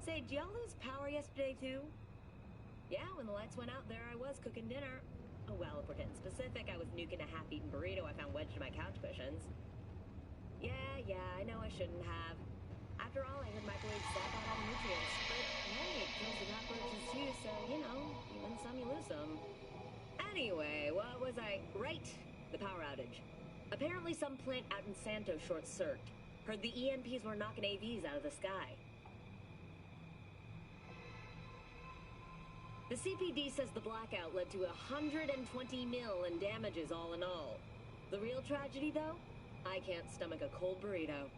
Say, did y'all lose power yesterday too? Yeah, when the lights went out, there I was cooking dinner. Oh well, if we're getting specific, I was nuking a half-eaten burrito I found wedged in my couch cushions. Yeah, I know I shouldn't have. After all, I heard microwaves zap out all the nutrients. But hey, it kills the cockroaches too, so, you know, you win some, you lose some. Anyway, what was I... Right, the power outage. Apparently some plant out in Santo short-circuited. Heard the EMPs were knocking AVs out of the sky. The CPD says the blackout led to 120 mil in damages all in all. The real tragedy, though? I can't stomach a cold burrito.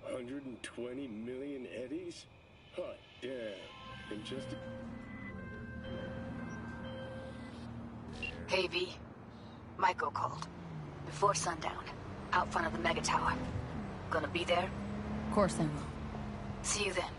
120 million eddies? Hot damn. And just... Hey, V. Michael called. Before sundown. Out front of the mega tower. Gonna be there? Of course I will. See you then.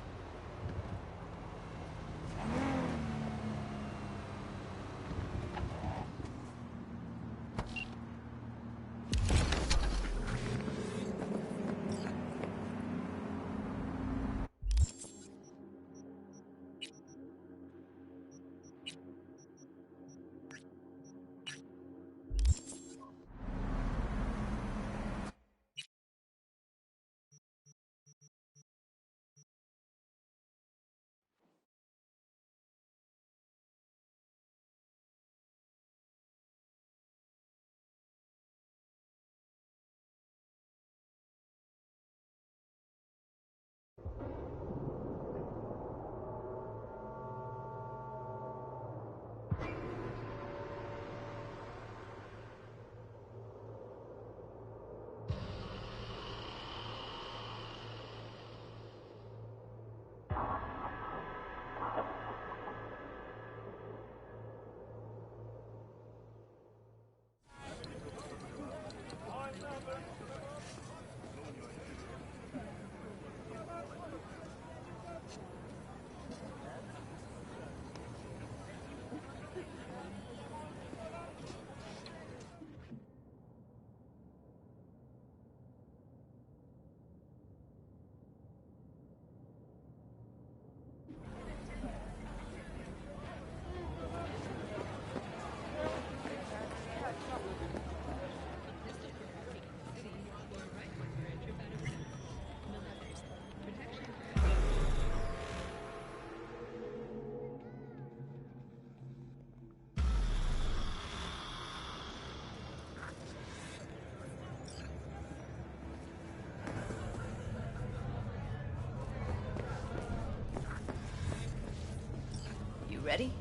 Ready?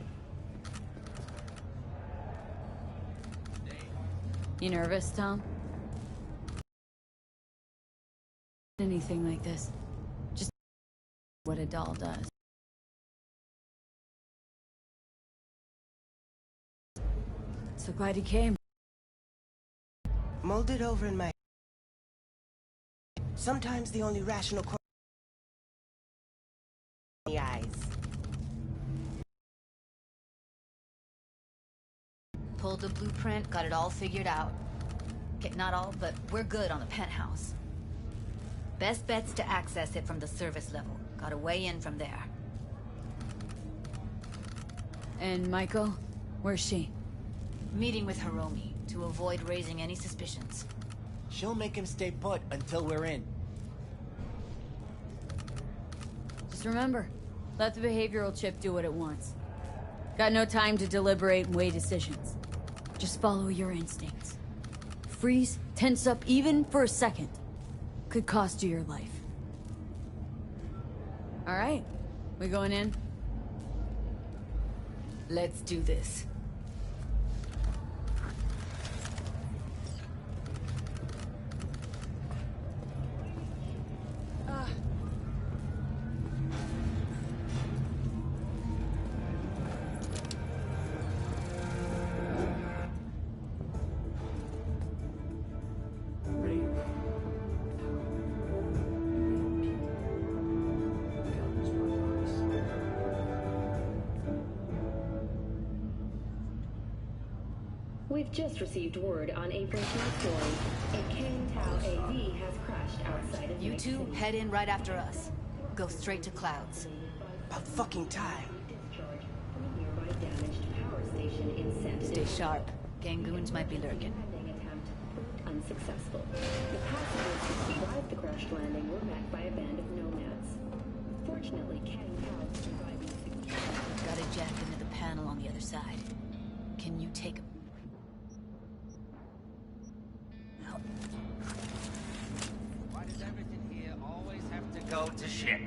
You nervous, Tom? Anything like this. Just what a doll does. So glad he came. Molded over in my... Sometimes the only rational the eyes. Pulled the blueprint, got it all figured out. Okay, not all, but we're good on the penthouse. Best bet's to access it from the service level. Gotta weigh in from there. And Michael? Where's she? Meeting with Hiromi to avoid raising any suspicions. She'll make him stay put until we're in. Just remember, let the behavioral chip do what it wants. Got no time to deliberate and weigh decisions. Just follow your instincts. Freeze, tense up even for a second. Could cost you your life. All right, we going in? Let's do this. We've just received word on a breaking story. A Kang Tao AV has crashed outside of You two head in right after us. Go straight to Clouds. About fucking time. Discharge from a nearby damaged power station in Santa Stay sharp. Gangoons might be lurking. Landing attempt proved unsuccessful. The passengers who survived the crash landing were met by a band of nomads. Fortunately, Ken and Cal survived the security. Got a jack into the panel on the other side. Can you take him? Why does everything here always have to go to shit?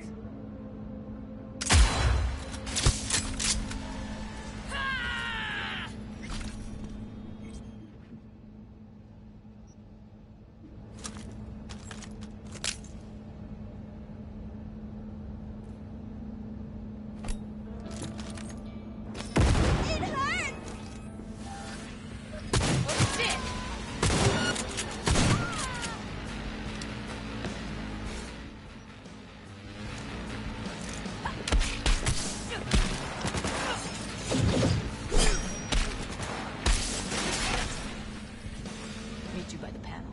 Meet you by the panel.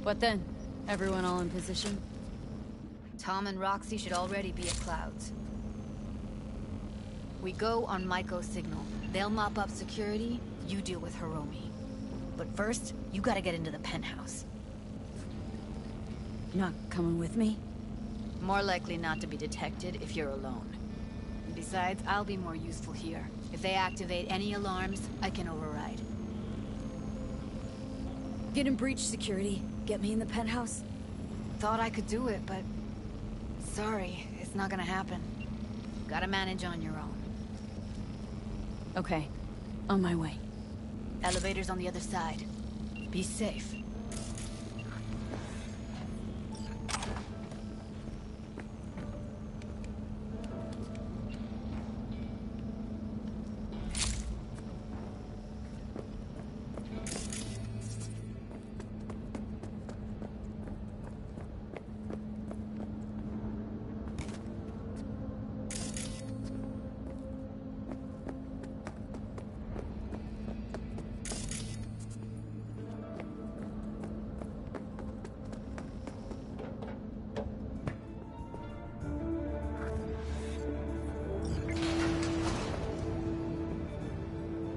What then? Everyone all in position? Tom and Roxy should already be at Clouds. We go on Maiko's signal. They'll mop up security, you deal with Hiromi. But first, you gotta get into the penthouse. You're not coming with me? More likely not to be detected if you're alone. Besides, I'll be more useful here. If they activate any alarms, I can override. Get in breach security. Get me in the penthouse. Thought I could do it, but... sorry, it's not gonna happen. Gotta manage on your own. Okay. On my way. Elevator's on the other side. Be safe.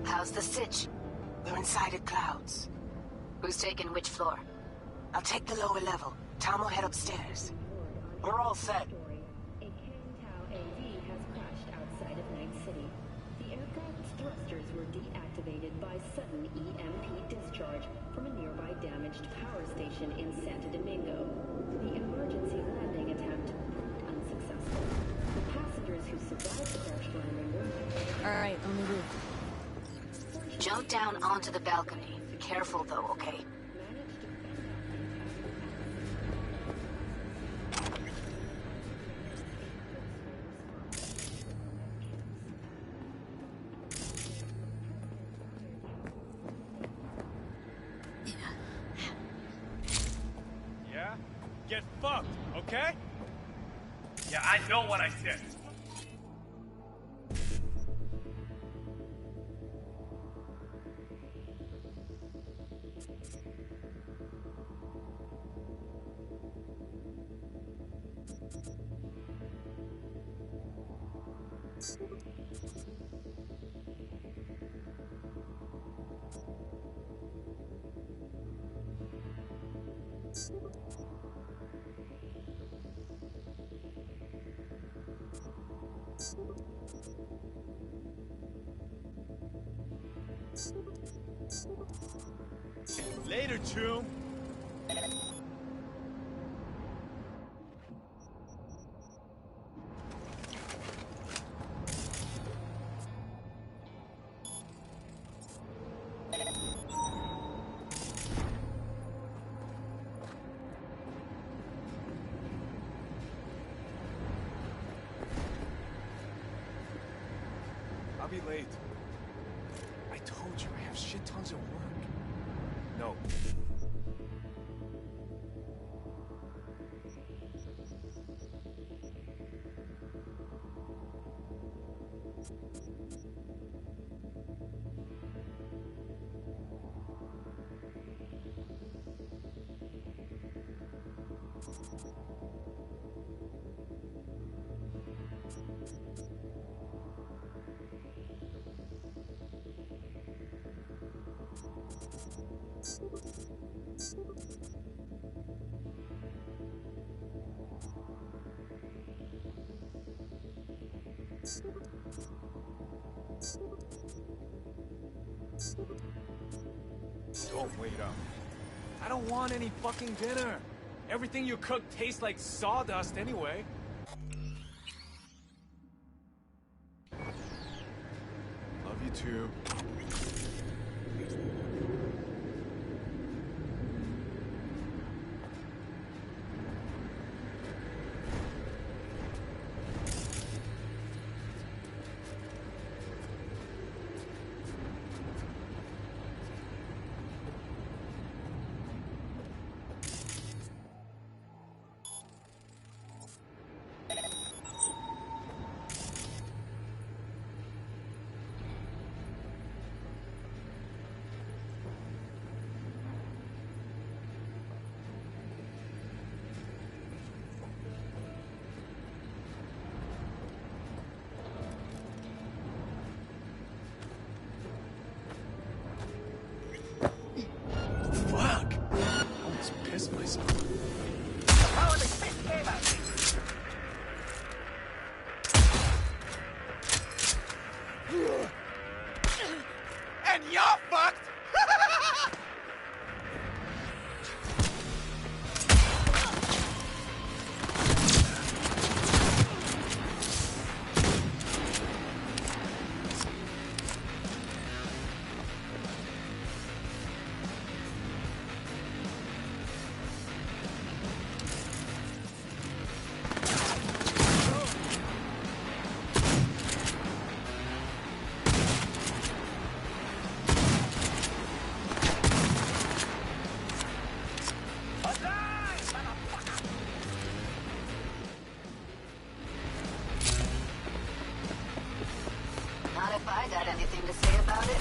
How's the sitch? We're inside at Clouds. Who's taking which floor? I'll take the lower level. Tom will head upstairs. We're all set. A Kang-Tao AV has crashed outside of Night City. The aircraft's thrusters were deactivated by sudden EMP discharge from a nearby damaged power station in Santo Domingo. The emergency landing attempt proved unsuccessful. The passengers who survived the crash landing were... Alright, on the roof. Jump down onto the balcony. Careful though, okay? Yeah? Get fucked, okay? Yeah, I know what I said. Later, Tomb. I'll be late. I told you I have shit tons of work. No. Don't wait up. I don't want any fucking dinner. Everything you cook tastes like sawdust anyway. Love you too. Myself. And you're fucked! Not if I got anything to say about it.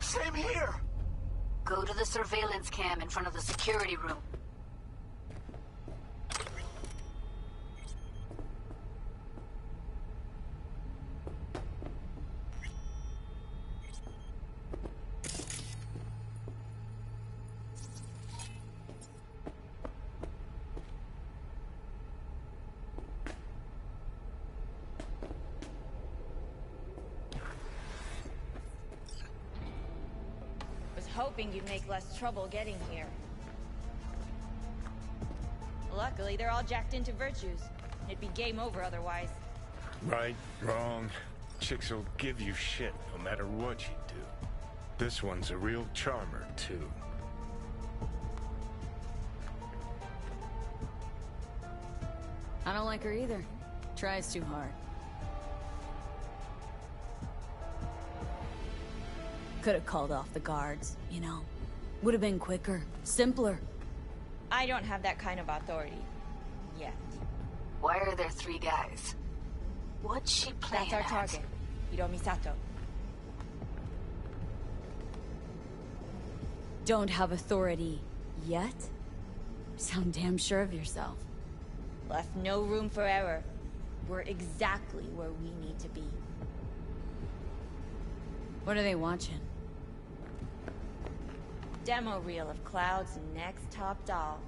Same here. Go to the surveillance cam in front of the security room. Hoping you'd make less trouble getting here. Luckily, they're all jacked into virtues. It'd be game over otherwise. Right, wrong. Chicks will give you shit no matter what you do. This one's a real charmer, too. I don't like her either. Tries too hard. Could have called off the guards, you know. Would have been quicker, simpler. I don't have that kind of authority. Yet. Why are there 3 guys? What's she playing That's our at? target. Hiromi Sato. Don't have authority yet? Sound damn sure of yourself. Left no room for error. We're exactly where we need to be. What are they watching? Demo reel of Cloud's next top doll.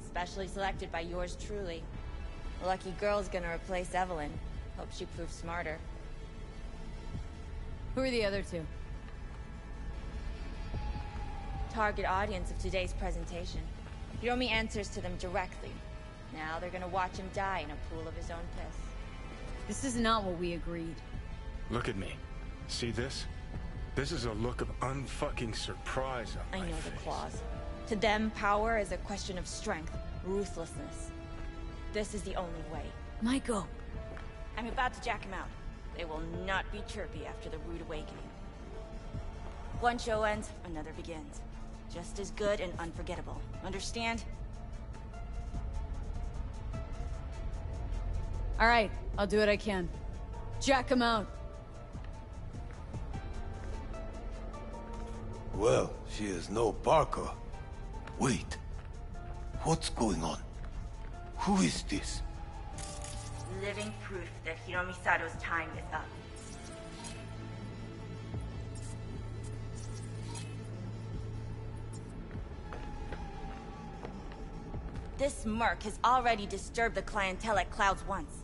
Specially selected by yours truly. The lucky girl's gonna replace Evelyn. Hope she proves smarter. Who are the other 2? Target audience of today's presentation. Hiromi answers to them directly. Now they're gonna watch him die in a pool of his own piss. This is not what we agreed. Look at me. See this? This is a look of unfucking surprise on I my know face. the clause. To them, power is a question of strength, ruthlessness. This is the only way. Maiko. I'm about to jack him out. They will not be chirpy after the rude awakening. One show ends, another begins. Just as good and unforgettable. Understand? All right, I'll do what I can. Jack him out. Well, she is no Parker. Wait. What's going on? Who is this? Living proof that Hiromi Sato's time is up. This merc has already disturbed the clientele at Clouds once.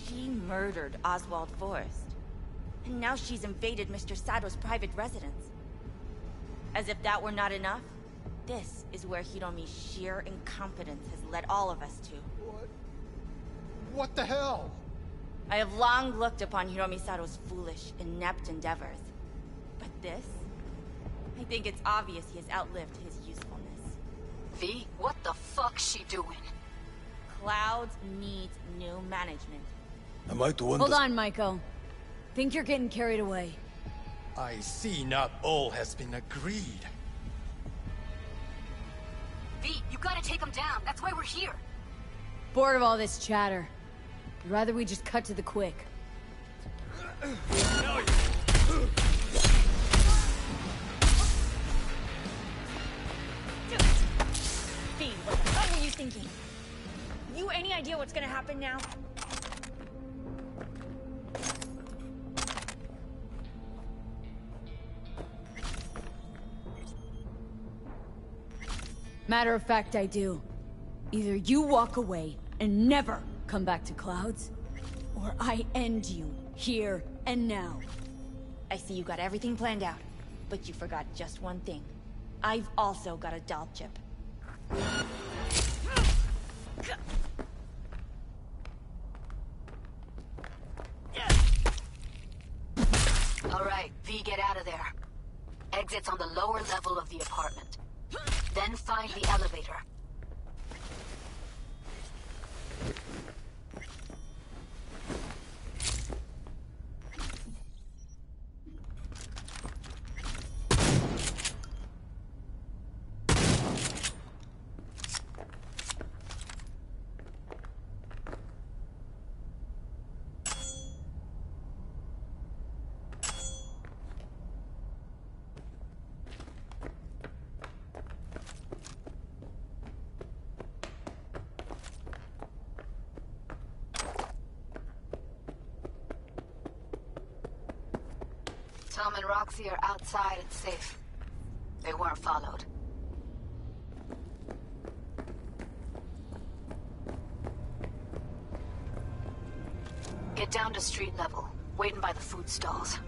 She murdered Oswald Forrest. And now she's invaded Mr. Sato's private residence. As if that were not enough, this is where Hiromi's sheer incompetence has led all of us to. What the hell? I have long looked upon Hiromi Sato's foolish, inept endeavors. But this? I think it's obvious he has outlived his usefulness. V, what the fuck's she doing? Clouds needs new management. Am I to Hold on, Maiko. Think you're getting carried away. I see not all has been agreed. V, you gotta take him down. That's why we're here. Bored of all this chatter. I'd rather we just cut to the quick. V, what the fuck were you thinking? You any idea what's gonna happen now? Matter of fact, I do. Either you walk away and never come back to Clouds, or I end you here and now. I see you got everything planned out, but you forgot just one thing. I've also got a doll chip. All right, V, get out of there. Exit's on the lower level of the apartment. Then find the elevator. Tom and Roxy are outside and safe. They weren't followed. Get down to street level, waiting by the food stalls.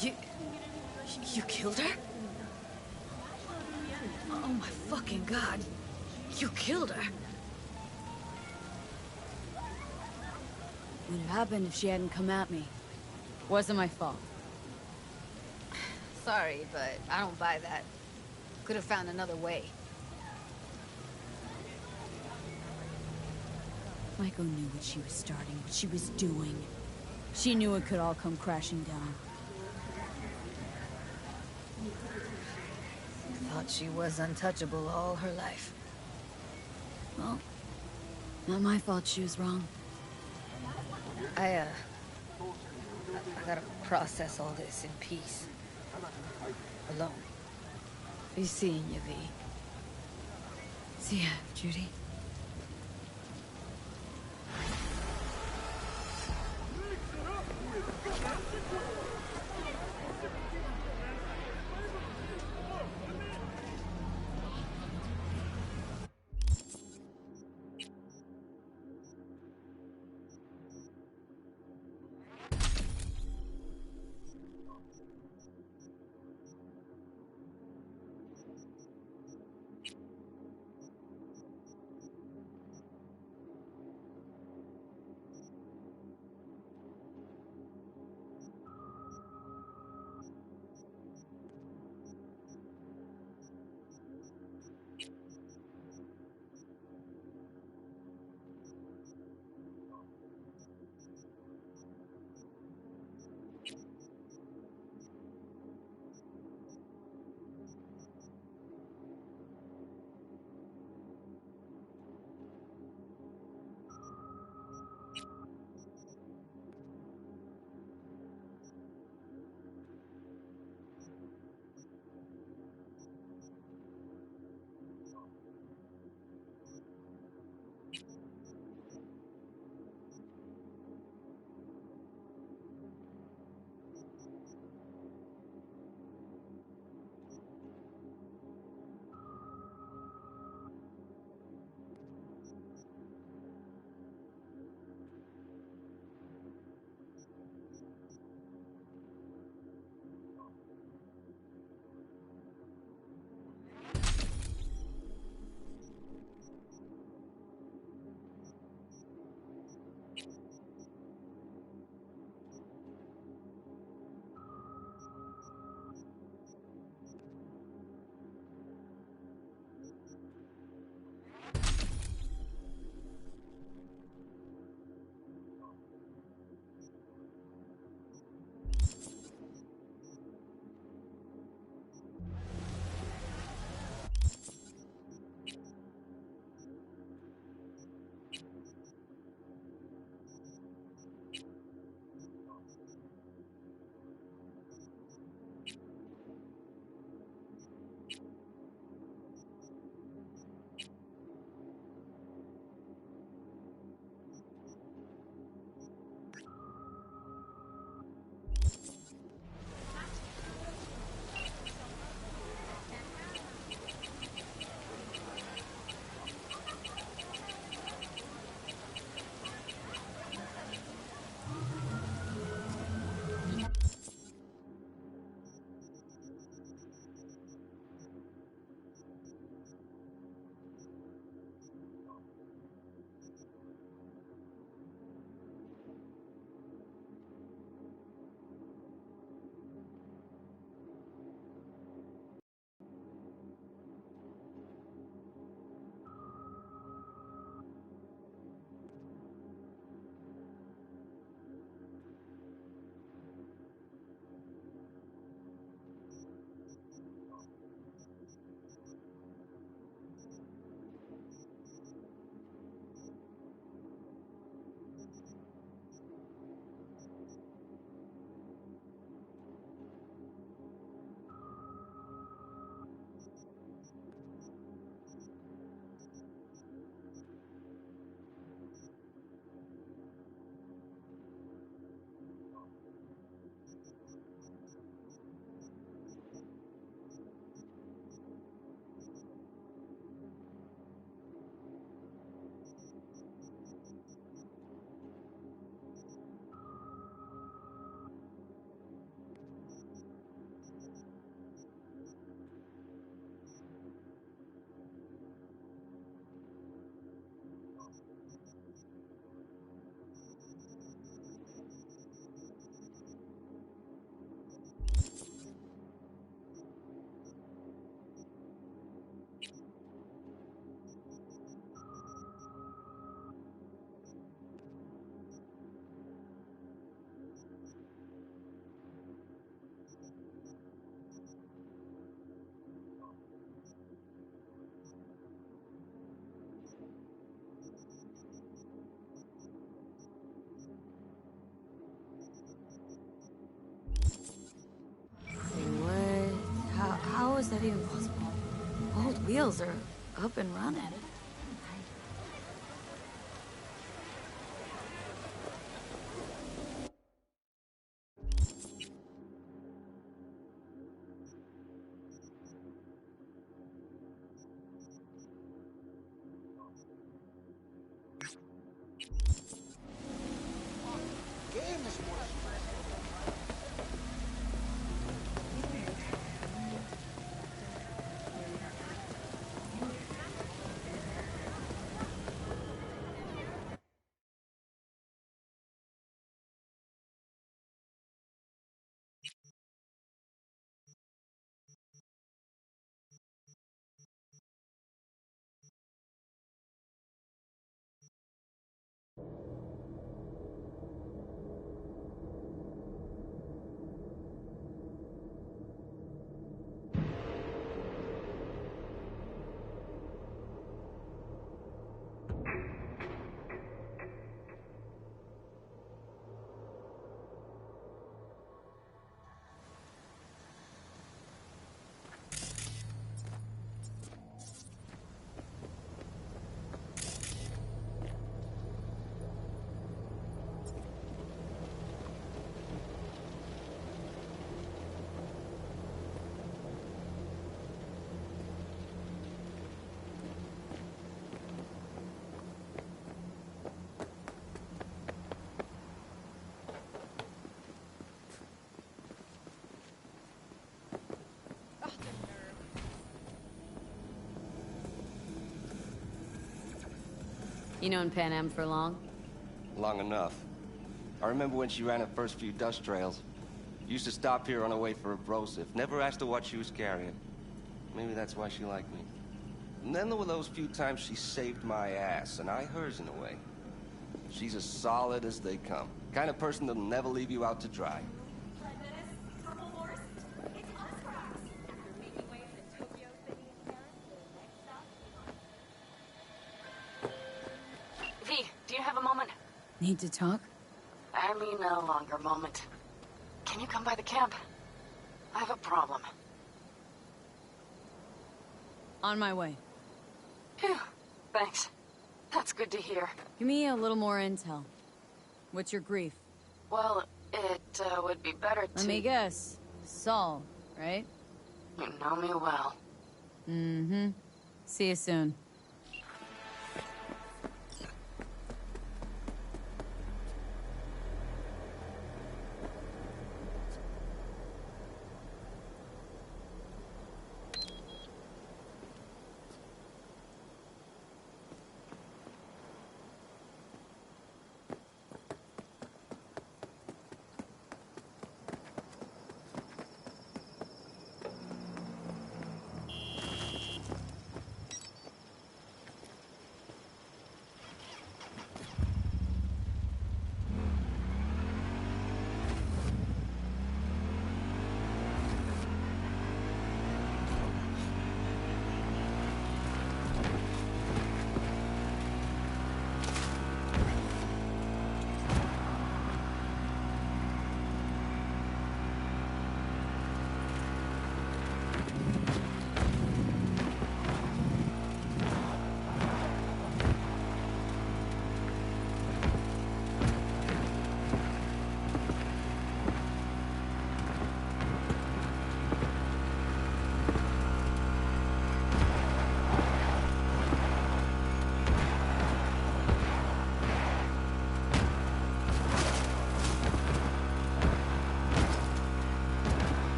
You... You killed her? Oh my fucking god. You killed her. Would have happened if she hadn't come at me. Wasn't my fault. Sorry, but I don't buy that. Could have found another way. Maiko knew what she was starting, what she was doing. She knew it could all come crashing down. Thought she was untouchable all her life. Well, not my fault she was wrong. I gotta process all this in peace. Alone. Be seeing you, V. See ya, Judy. that even possible? Old wheels are up and running. You known Pan Am for long? Long enough. I remember when she ran her first few dust trails. Used to stop here on her way for a brosif. Never asked her what she was carrying. Maybe that's why she liked me. And then there were those few times she saved my ass, and I hers in a way. She's as solid as they come. Kind of person that'll never leave you out to dry. V, do you have a moment? Need to talk? I mean a longer moment. Can you come by the camp? I have a problem. On my way. Phew, thanks. That's good to hear. Give me a little more intel. What's your grief? Well, it would be better to... Let me guess. Saul, right? You know me well. Mm-hmm. See you soon.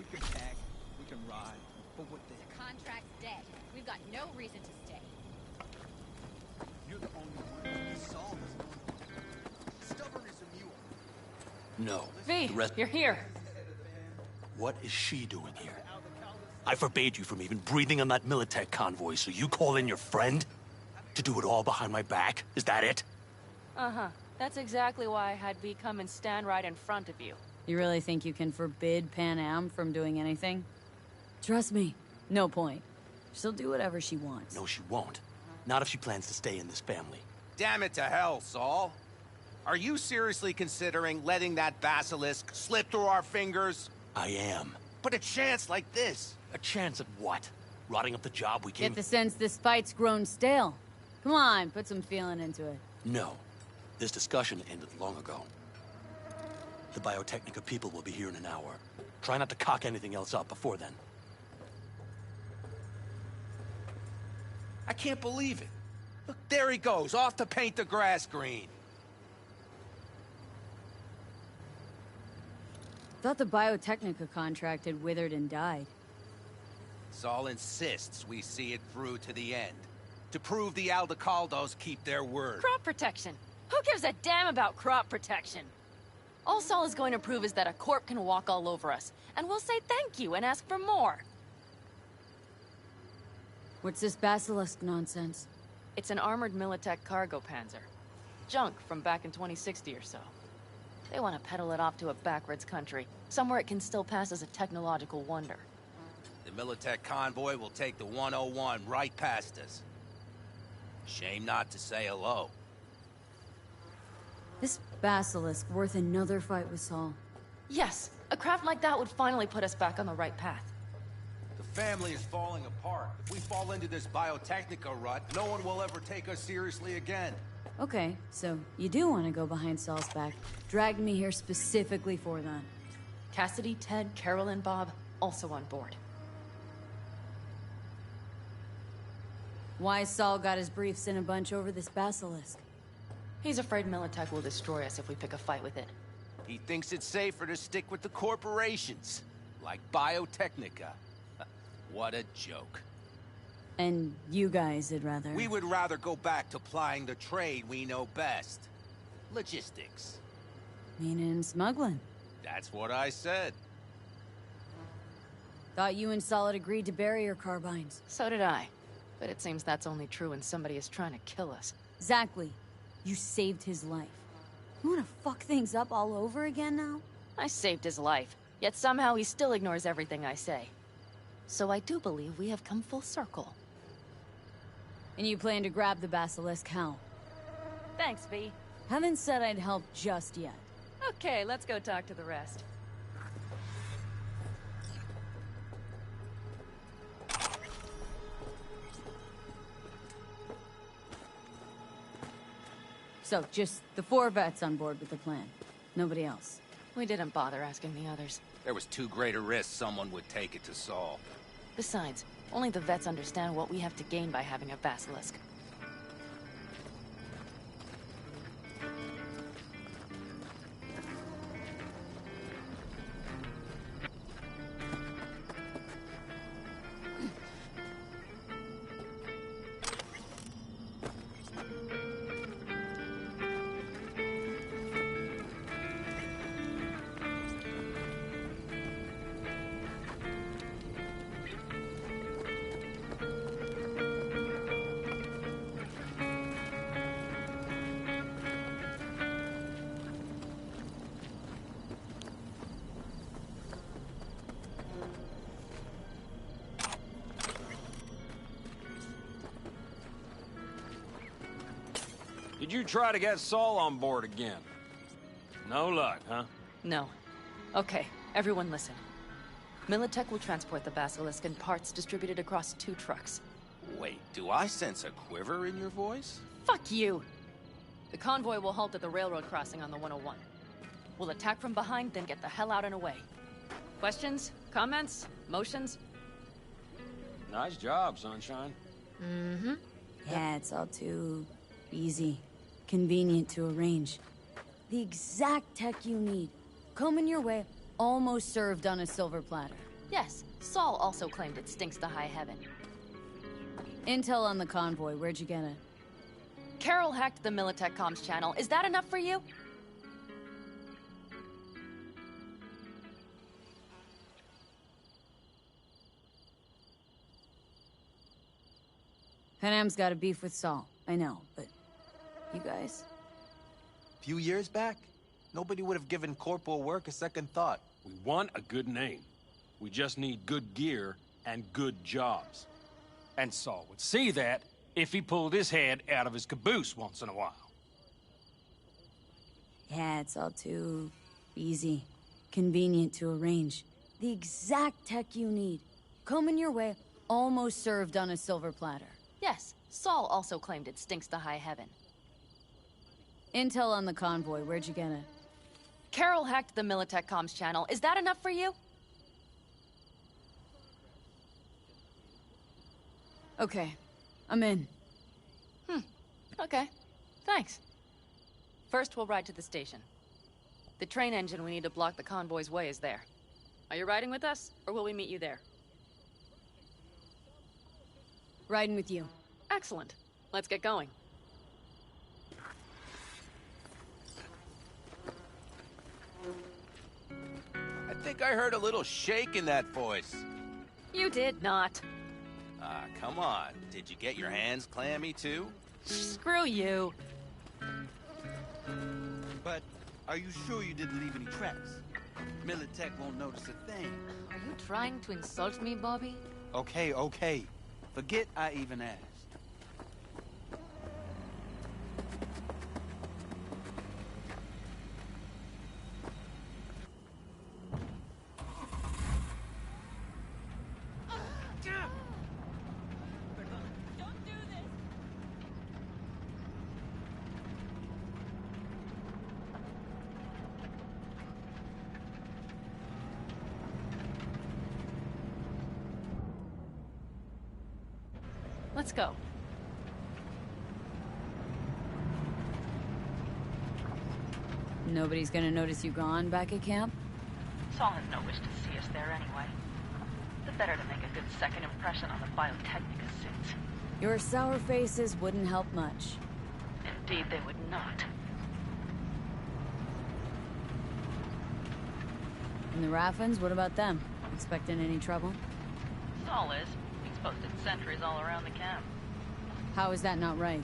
can pack, we can ride, but what the... The contract's dead. We've got no reason to stay. You're the only one. Saul is the stubborn as a mule. No. V, you're here. What is she doing here? I forbade you from even breathing on that Militech convoy, so you call in your friend? To do it all behind my back? Is that it? Uh-huh. That's exactly why I had V come and stand right in front of you. You really think you can forbid Pan Am from doing anything? Trust me, no point. She'll do whatever she wants. No, she won't. Not if she plans to stay in this family. Damn it to hell, Saul. Are you seriously considering letting that basilisk slip through our fingers? I am. But a chance like this. A chance at what? Rotting up the job we came... Get the sense this fight's grown stale. Come on, put some feeling into it. No. This discussion ended long ago. The Biotechnica people will be here in an hour. Try not to cock anything else up before then. I can't believe it. Look, there he goes, off to paint the grass green. Thought the Biotechnica contract had withered and died. Saul insists we see it through to the end. To prove the Aldecaldos keep their word. Crop protection. Who gives a damn about crop protection? All Saul is going to prove is that a corp can walk all over us, and we'll say thank you and ask for more. What's this basilisk nonsense? It's an armored Militech cargo panzer. Junk from back in 2060 or so. They want to peddle it off to a backwards country, somewhere it can still pass as a technological wonder. The Militech convoy will take the 101 right past us. Shame not to say hello. This basilisk worth another fight with Saul. Yes, a craft like that would finally put us back on the right path. The family is falling apart. If we fall into this Biotechnica rut, no one will ever take us seriously again. Okay, so you do want to go behind Saul's back. Dragged me here specifically for that. Cassidy, Ted, Carol, and Bob also on board. Why Saul got his briefs in a bunch over this basilisk? He's afraid Militech will destroy us if we pick a fight with it. He thinks it's safer to stick with the corporations, like Biotechnica. What a joke. And you guys would rather... We would rather go back to plying the trade we know best. Logistics. Meaning smuggling. That's what I said. Thought you and Saul had agreed to bury your carbines. So did I. But it seems that's only true when somebody is trying to kill us. Exactly. You saved his life. You wanna fuck things up all over again now? I saved his life, yet somehow he still ignores everything I say. So I do believe we have come full circle. And you plan to grab the basilisk how? Thanks, V. Haven't said I'd help just yet. Okay, let's go talk to the rest. So, just the 4 vets on board with the plan. Nobody else. We didn't bother asking the others. There was too great a risk someone would take it to Saul. Besides, only the vets understand what we have to gain by having a basilisk. Did you try to get Saul on board again? No luck, huh? No. Okay, everyone listen. Militech will transport the basilisk in parts distributed across 2 trucks. Wait, do I sense a quiver in your voice? Fuck you! The convoy will halt at the railroad crossing on the 101. We'll attack from behind, then get the hell out and away. Questions? Comments? Motions? Nice job, Sunshine. Mm-hmm. Yeah, it's all too easy. Convenient to arrange. The exact tech you need. Coming your way, almost served on a silver platter. Yes, Saul also claimed it stinks to high heaven. Intel on the convoy, where'd you get it? Carol hacked the Militech comms channel. Is that enough for you? Panam's got a beef with Saul, I know, but you guys? Few years back, nobody would have given corporal work a second thought. We want a good name. We just need good gear and good jobs. And Saul would see that if he pulled his head out of his caboose once in a while. Yeah, it's all too easy. Convenient to arrange. The exact tech you need. Coming your way, almost served on a silver platter. Yes, Saul also claimed it stinks to high heaven. Intel on the convoy, where'd you get it? Carol hacked the Militech comms channel. Is that enough for you? Okay, I'm in. Okay. Thanks. First, we'll ride to the station. The train engine we need to block the convoy's way is there. Are you riding with us, or will we meet you there? Riding with you. Excellent. Let's get going. I think I heard a little shake in that voice. You did not. Ah, come on. Did you get your hands clammy, too? Screw you. But are you sure you didn't leave any tracks? Militech won't notice a thing. Are you trying to insult me, Bobby? Okay, okay. Forget I even asked. Let's go. Nobody's gonna notice you gone back at camp? Saul has no wish to see us there anyway. The better to make a good second impression on the Biotechnica suits. Your sour faces wouldn't help much. Indeed, they would not. And the Raffins, what about them? Expecting any trouble? Saul is. He's posted sentries all around the camp. How is that not right?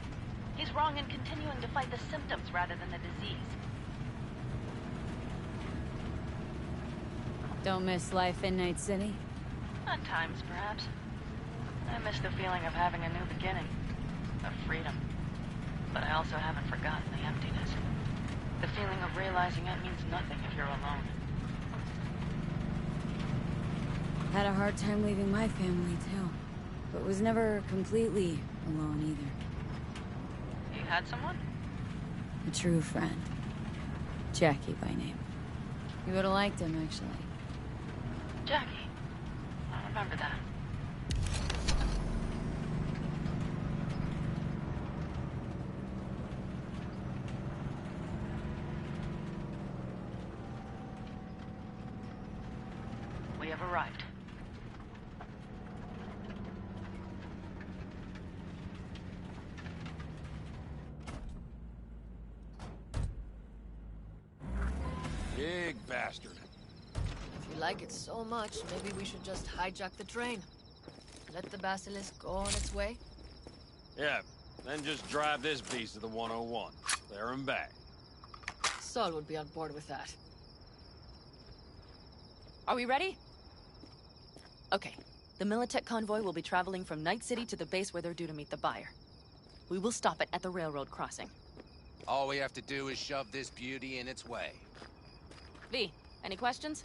He's wrong in continuing to fight the symptoms rather than the disease. Don't miss life in Night City? At times, perhaps. I miss the feeling of having a new beginning. Of freedom. But I also haven't forgotten the emptiness. The feeling of realizing it means nothing if you're alone. Had a hard time leaving my family, too. But was never completely alone, either. You had someone? A true friend. Jackie by name. You would've liked him, actually. Jackie. I remember that. We have arrived. Big bastard. If you like it so much, maybe we should just hijack the train. Let the basilisk go on its way. Yeah, then just drive this beast to the 101. There and back. Saul would be on board with that. Are we ready? Okay. The Militech convoy will be traveling from Night City to the base where they're due to meet the buyer. We will stop it at the railroad crossing. All we have to do is shove this beauty in its way. V, any questions?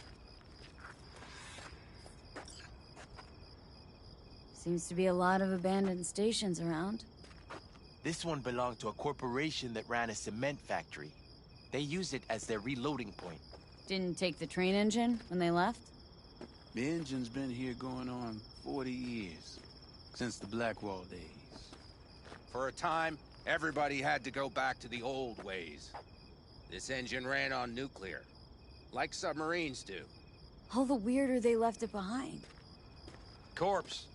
Seems to be a lot of abandoned stations around. This one belonged to a corporation that ran a cement factory. They used it as their reloading point. Didn't take the train engine when they left? The engine's been here going on 40 years. Since the Blackwall days. For a time, everybody had to go back to the old ways. This engine ran on nuclear, like submarines do. all the weirder they left it behind. Corpse.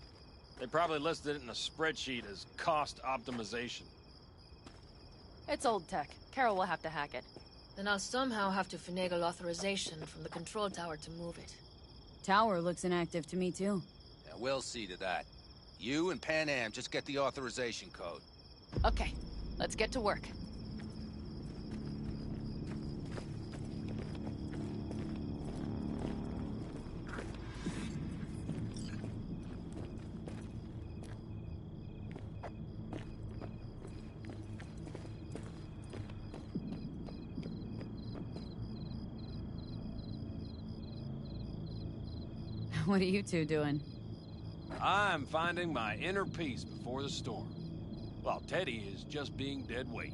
They probably listed it in a spreadsheet as cost optimization. It's old tech. Carol will have to hack it. Then I'll somehow have to finagle authorization from the control tower to move it. Tower looks inactive to me, too. Yeah, we'll see to that. You and Pan Am just get the authorization code. Okay, let's get to work. What are you two doing? I'm finding my inner peace before the storm, while Teddy is just being dead weight.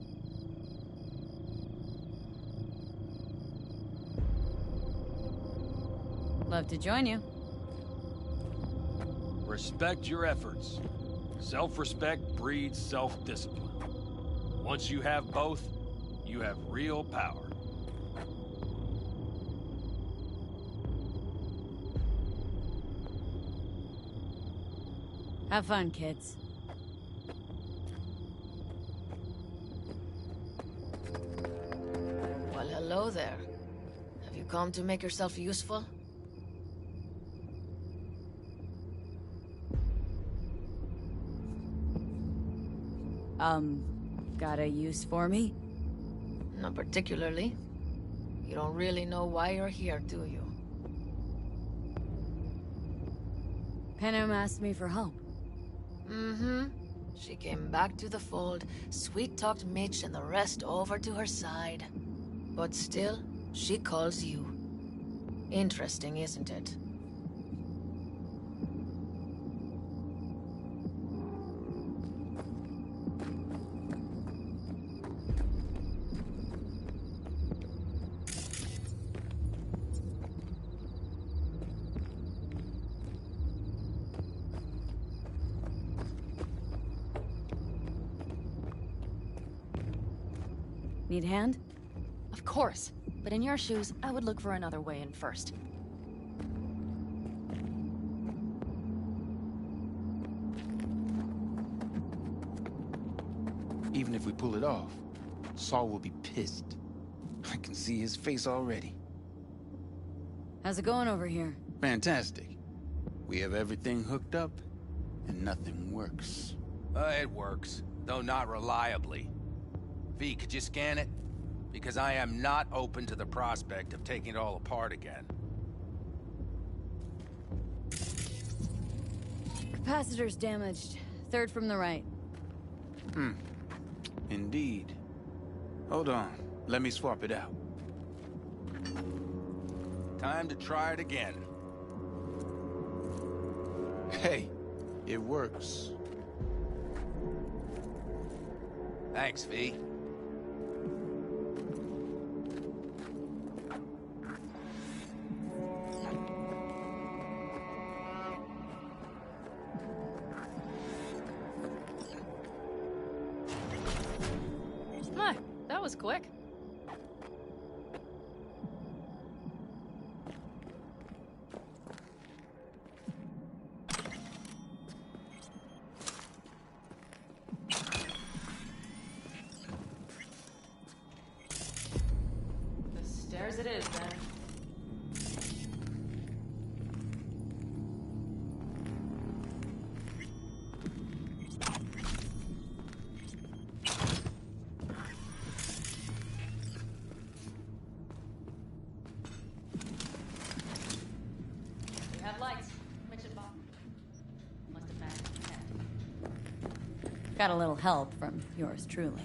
Love to join you. Respect your efforts. Self-respect breeds self-discipline. Once you have both, you have real power. Have fun, kids. Well, hello there. Have you come to make yourself useful? Got a use for me? Not particularly. You don't really know why you're here, do you? Pan Am asked me for help. Mm-hmm. She came back to the fold, sweet-talked Mitch and the rest over to her side. But still, she calls you. Interesting, isn't it? Need a hand? Of course. But in your shoes, I would look for another way in first. Even if we pull it off, Saul will be pissed. I can see his face already. How's it going over here? Fantastic. We have everything hooked up, and nothing works. It works, though not reliably. V, could you scan it? Because I am not open to the prospect of taking it all apart again. Capacitor's damaged. Third from the right. Indeed. Hold on. Let me swap it out. Time to try it again. Hey, it works. Thanks, V. My, that was quick. The stairs it is, then. We have lights. Mitch and Bob. Must have matched the tent. Got a little help from yours truly.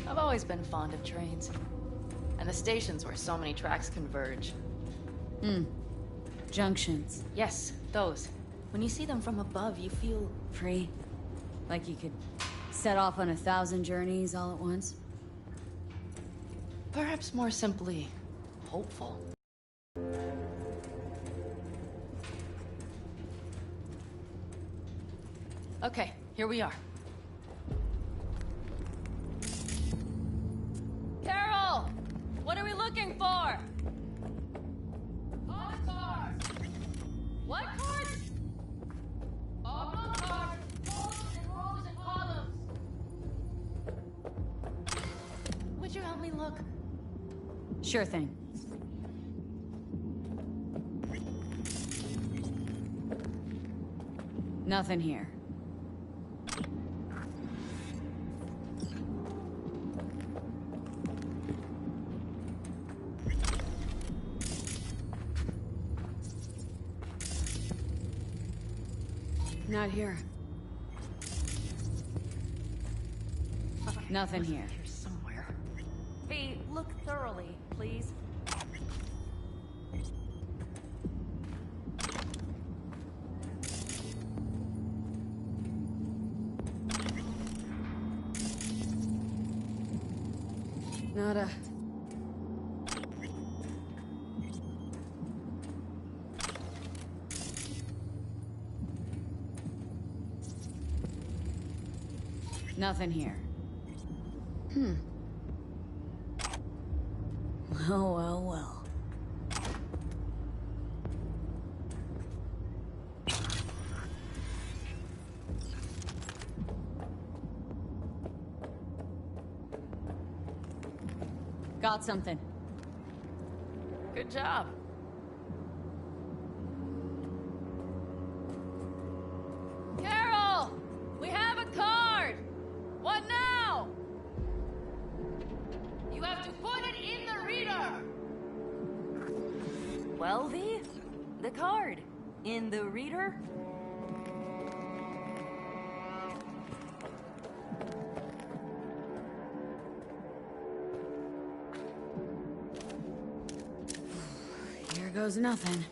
I've always been fond of trains. And the stations where so many tracks converge. Junctions. Yes, those. When you see them from above, you feel... Free. Like you could set off on 1,000 journeys all at once. perhaps more simply, hopeful. Okay, here we are. Carol! What are we looking for? On cars! What cars? Oblong cars, rows and rows and columns. Would you help me look? Sure thing. Nothing here. Not here. Nothing here. Here somewhere. V, look thoroughly, please. Nada. Nothing here. Well, well, well. Got something. Good job. Carol! We have a card! What now? You have to put it in the reader! Well, V, the card. In the reader? Here goes nothing.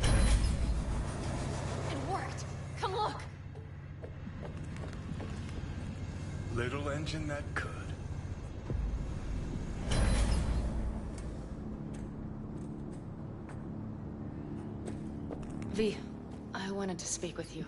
It worked. Come look. Little engine that could. V, I wanted to speak with you.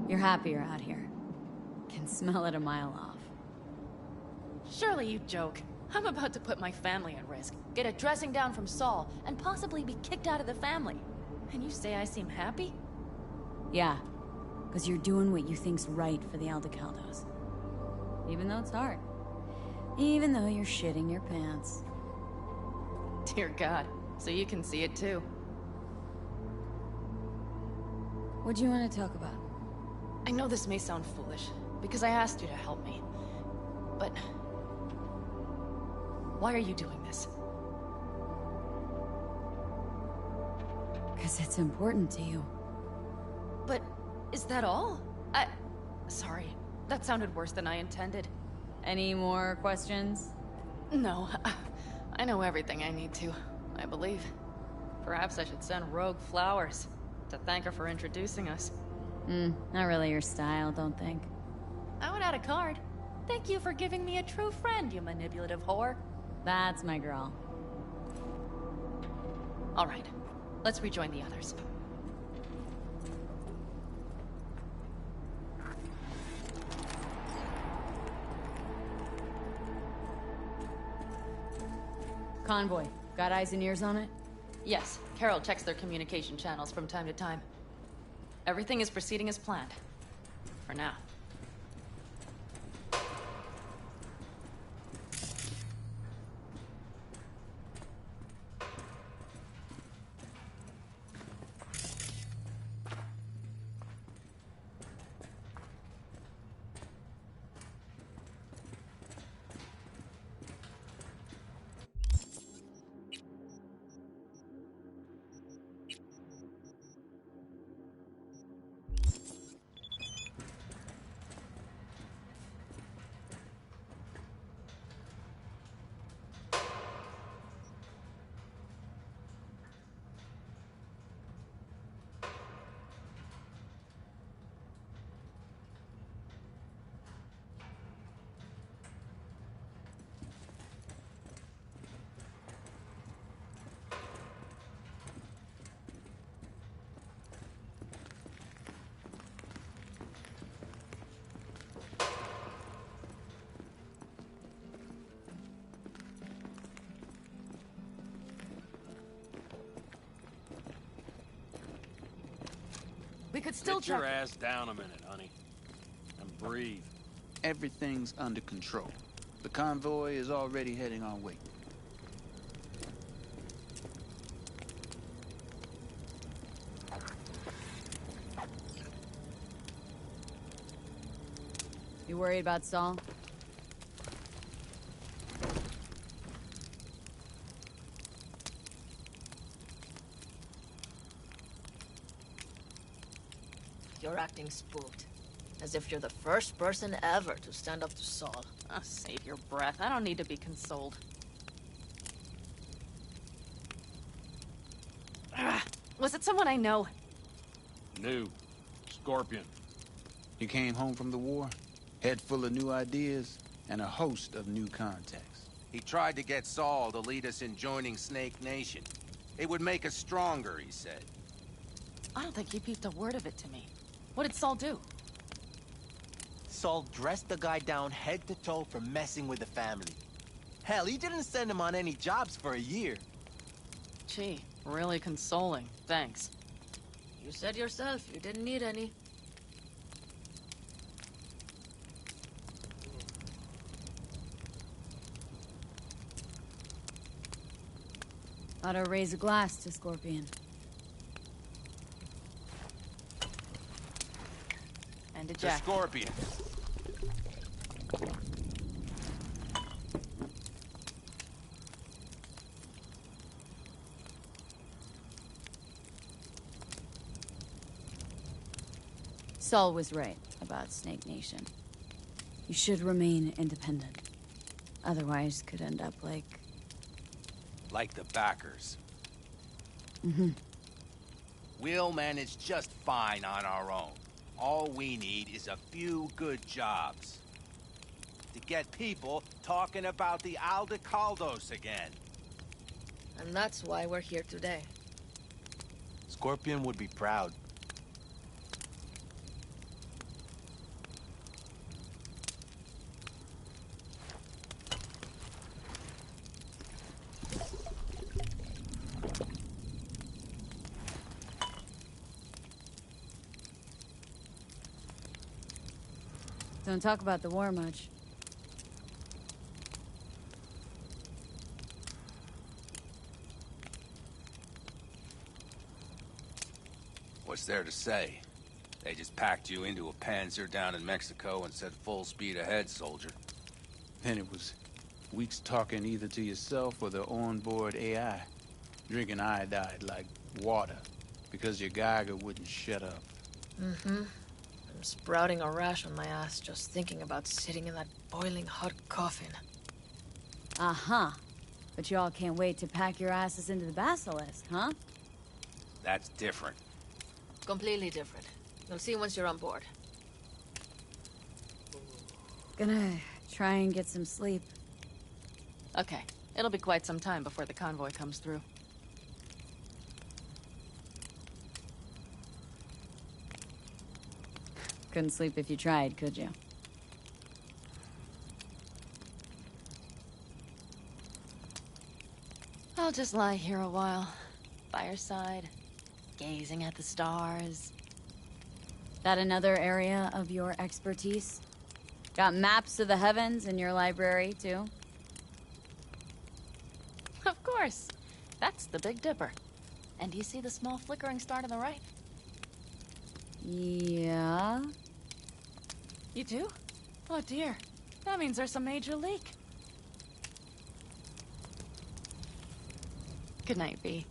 You're happier out here. Can smell it a mile off. Surely you joke. I'm about to put my family at risk, get a dressing down from Saul, and possibly be kicked out of the family. And you say I seem happy? Yeah, because you're doing what you think's right for the Aldecaldos. Even though it's hard. Even though you're shitting your pants. Dear God, so you can see it too. What do you want to talk about? I know this may sound foolish, because I asked you to help me. But... why are you doing this? Because it's important to you. But is that all? Sorry, that sounded worse than I intended. Any more questions? No, I know everything I need to, I believe. Perhaps I should send Rogue flowers to thank her for introducing us. Not really your style, don't think. I would add a card. Thank you for giving me a true friend, you manipulative whore. That's my girl. All right, let's rejoin the others. Convoy. Got eyes and ears on it? Yes, Carol checks their communication channels from time to time. Everything is proceeding as planned. For now. We could still Sit your check. ass down a minute, honey. And breathe. Everything's under control. The convoy is already heading our way. You worried about Saul? You're acting spooked. As if you're the first person ever to stand up to Saul. Oh, save your breath. I don't need to be consoled. Was it someone I know? New. Scorpion. He came home from the war, head full of new ideas, and a host of new contacts. He tried to get Saul to lead us in joining Snake Nation. It would make us stronger, he said. I don't think he peeped a word of it to me. What did Saul do? Saul dressed the guy down head to toe for messing with the family. Hell, he didn't send him on any jobs for a year. Gee, really consoling. Thanks. You said yourself you didn't need any. Ought to raise a glass to Scorpion. And to The Jack. Scorpion. Saul was right about Snake Nation. You should remain independent. Otherwise, could end up like... Like the backers. Mm-hmm. We'll manage just fine on our own. All we need is a few good jobs. To get people talking about the Aldecaldos again. And that's why we're here today. Scorpion would be proud. Don't talk about the war much. What's there to say? They just packed you into a Panzer down in Mexico and said full speed ahead, soldier. Then it was weeks talking either to yourself or the onboard AI. Drinking iodide like water, because your Geiger wouldn't shut up. Mm-hmm. I'm sprouting a rash on my ass just thinking about sitting in that boiling hot coffin. Uh-huh. But you all can't wait to pack your asses into the Basilisk, huh? That's different. Completely different. You'll see once you're on board. Gonna try and get some sleep. Okay, it'll be quite some time before the convoy comes through. Couldn't sleep if you tried, could you? I'll just lie here a while, by your side, gazing at the stars. That another area of your expertise? Got maps of the heavens in your library, too? Of course. That's the Big Dipper. And do you see the small flickering star to the right? Yeah? You do? Oh dear. That means there's a major leak. Good night, V.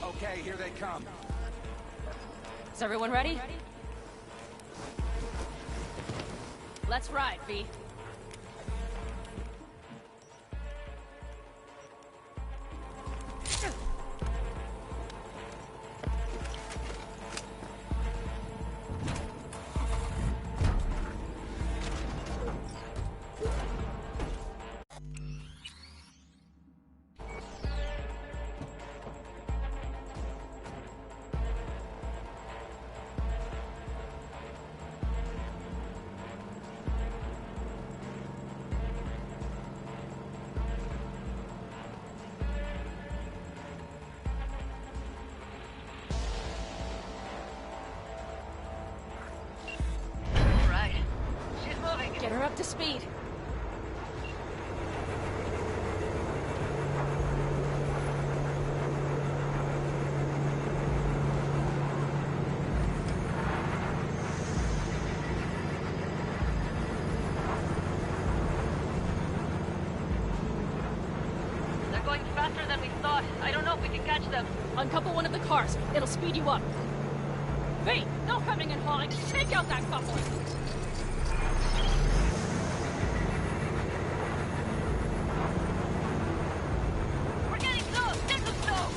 Okay, here they come. Is everyone ready? Let's ride, V. up to speed. They're going faster than we thought. I don't know if we can catch them. Uncouple one of the cars. It'll speed you up. V, no hemming and hawing. Take out that couple. We're getting close. Get them slow.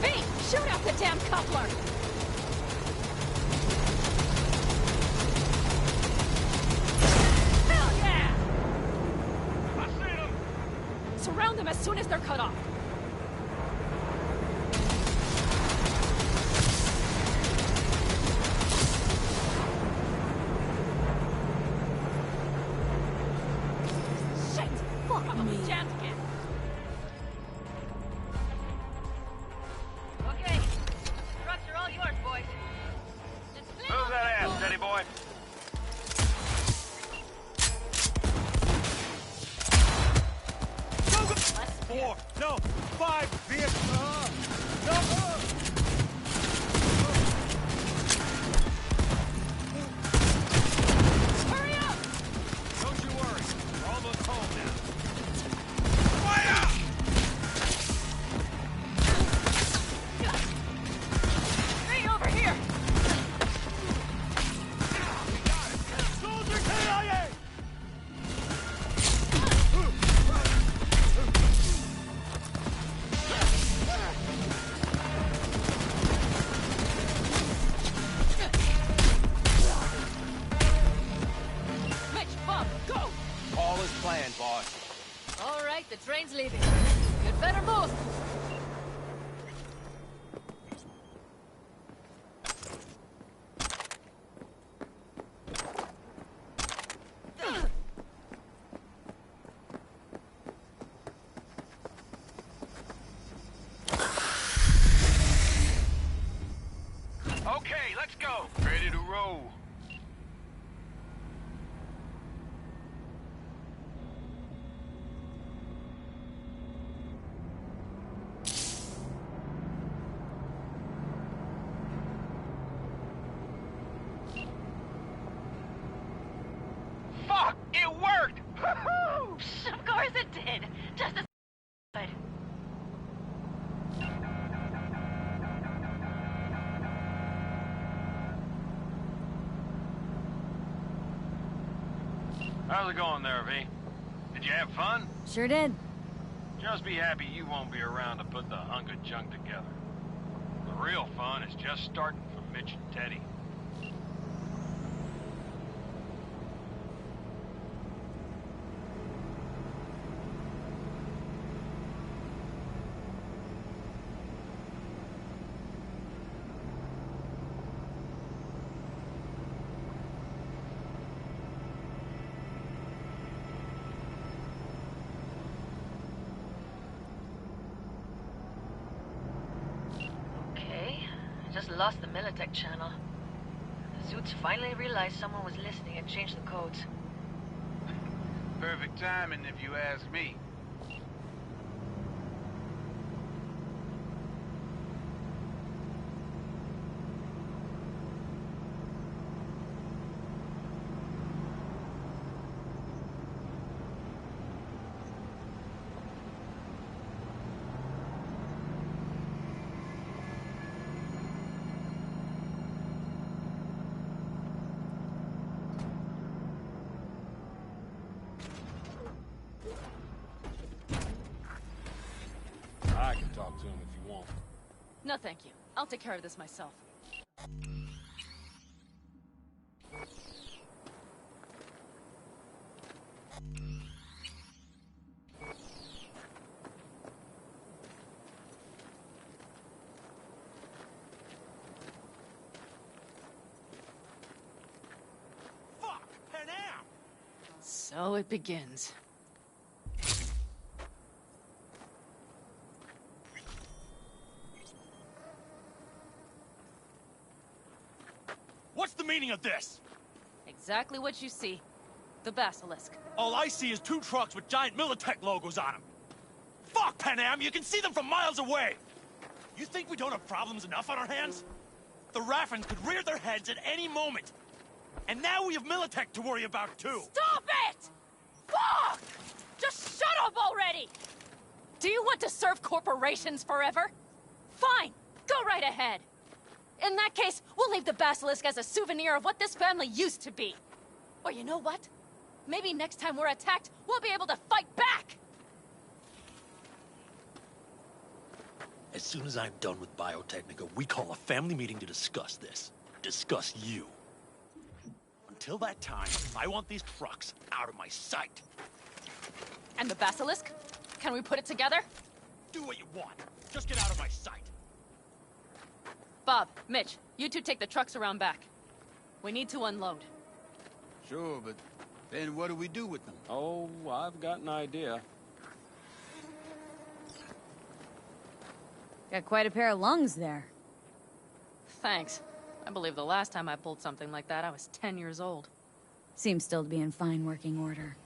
V, shoot out the damn coupler. Hell yeah! I see them. Surround them as soon as they're cut off. Shit! Fuck Probably me. jammed again. Okay. Trucks are all yours, boys. Move that ass, steady boy. Four, no, 5 vehicles. No. Hurry up! Don't you worry. We're almost home now. Fire! V, over here! Soldier KIA! Mitch, Bob, go! All is planned, boss. All right, the train's leaving. You'd better move. Okay, let's go. Ready to roll. Fuck! It worked! Of course it did. Just as good. How's it going there, V? Did you have fun? Sure did. Just be happy you won't be around to put the hunk of junk together. The real fun is just starting for Mitch and Teddy. Okay. I just lost the Militech channel. The Zoots finally realized someone was listening and changed the codes. Perfect timing, if you ask me. I can talk to him if you want. No, thank you. I'll take care of this myself. So it begins. What's the meaning of this? Exactly what you see. The Basilisk. All I see is 2 trucks with giant Militech logos on them. Fuck, Panam! You can see them from miles away! You think we don't have problems enough on our hands? The Raffens could rear their heads at any moment. And now we have Militech to worry about, too. Stop it! Fuck! Just shut up already! Do you want to serve corporations forever? Fine, go right ahead. In that case, we'll leave the Basilisk as a souvenir of what this family used to be. Or you know what? Maybe next time we're attacked, we'll be able to fight back! As soon as I'm done with Biotechnica, we call a family meeting to discuss this. Discuss you. Until that time, I want these trucks out of my sight. And the Basilisk? Can we put it together? Do what you want. Just get out of my sight. Bob, Mitch, you two take the trucks around back. We need to unload. Sure, but then what do we do with them? Oh, I've got an idea. Got quite a pair of lungs there. Thanks. I believe the last time I pulled something like that, I was 10 years old. Seems still to be in fine working order.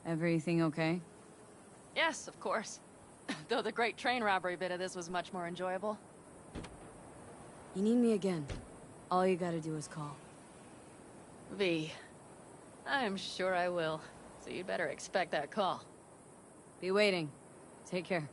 Everything okay? Yes, of course. Though the great train robbery bit of this was much more enjoyable. You need me again. All you gotta do is call. V. I'm sure I will. So you'd better expect that call. Be waiting. Take care.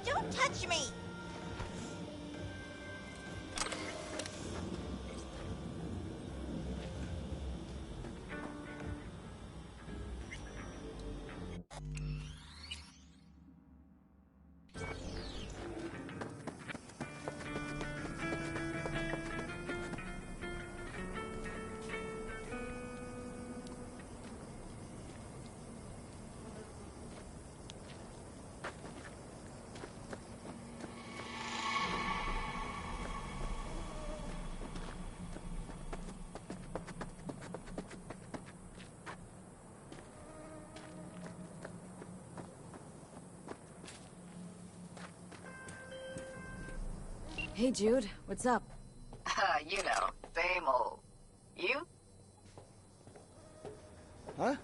Don't touch me! Hey, Jude. What's up? You know, same old. You? Huh?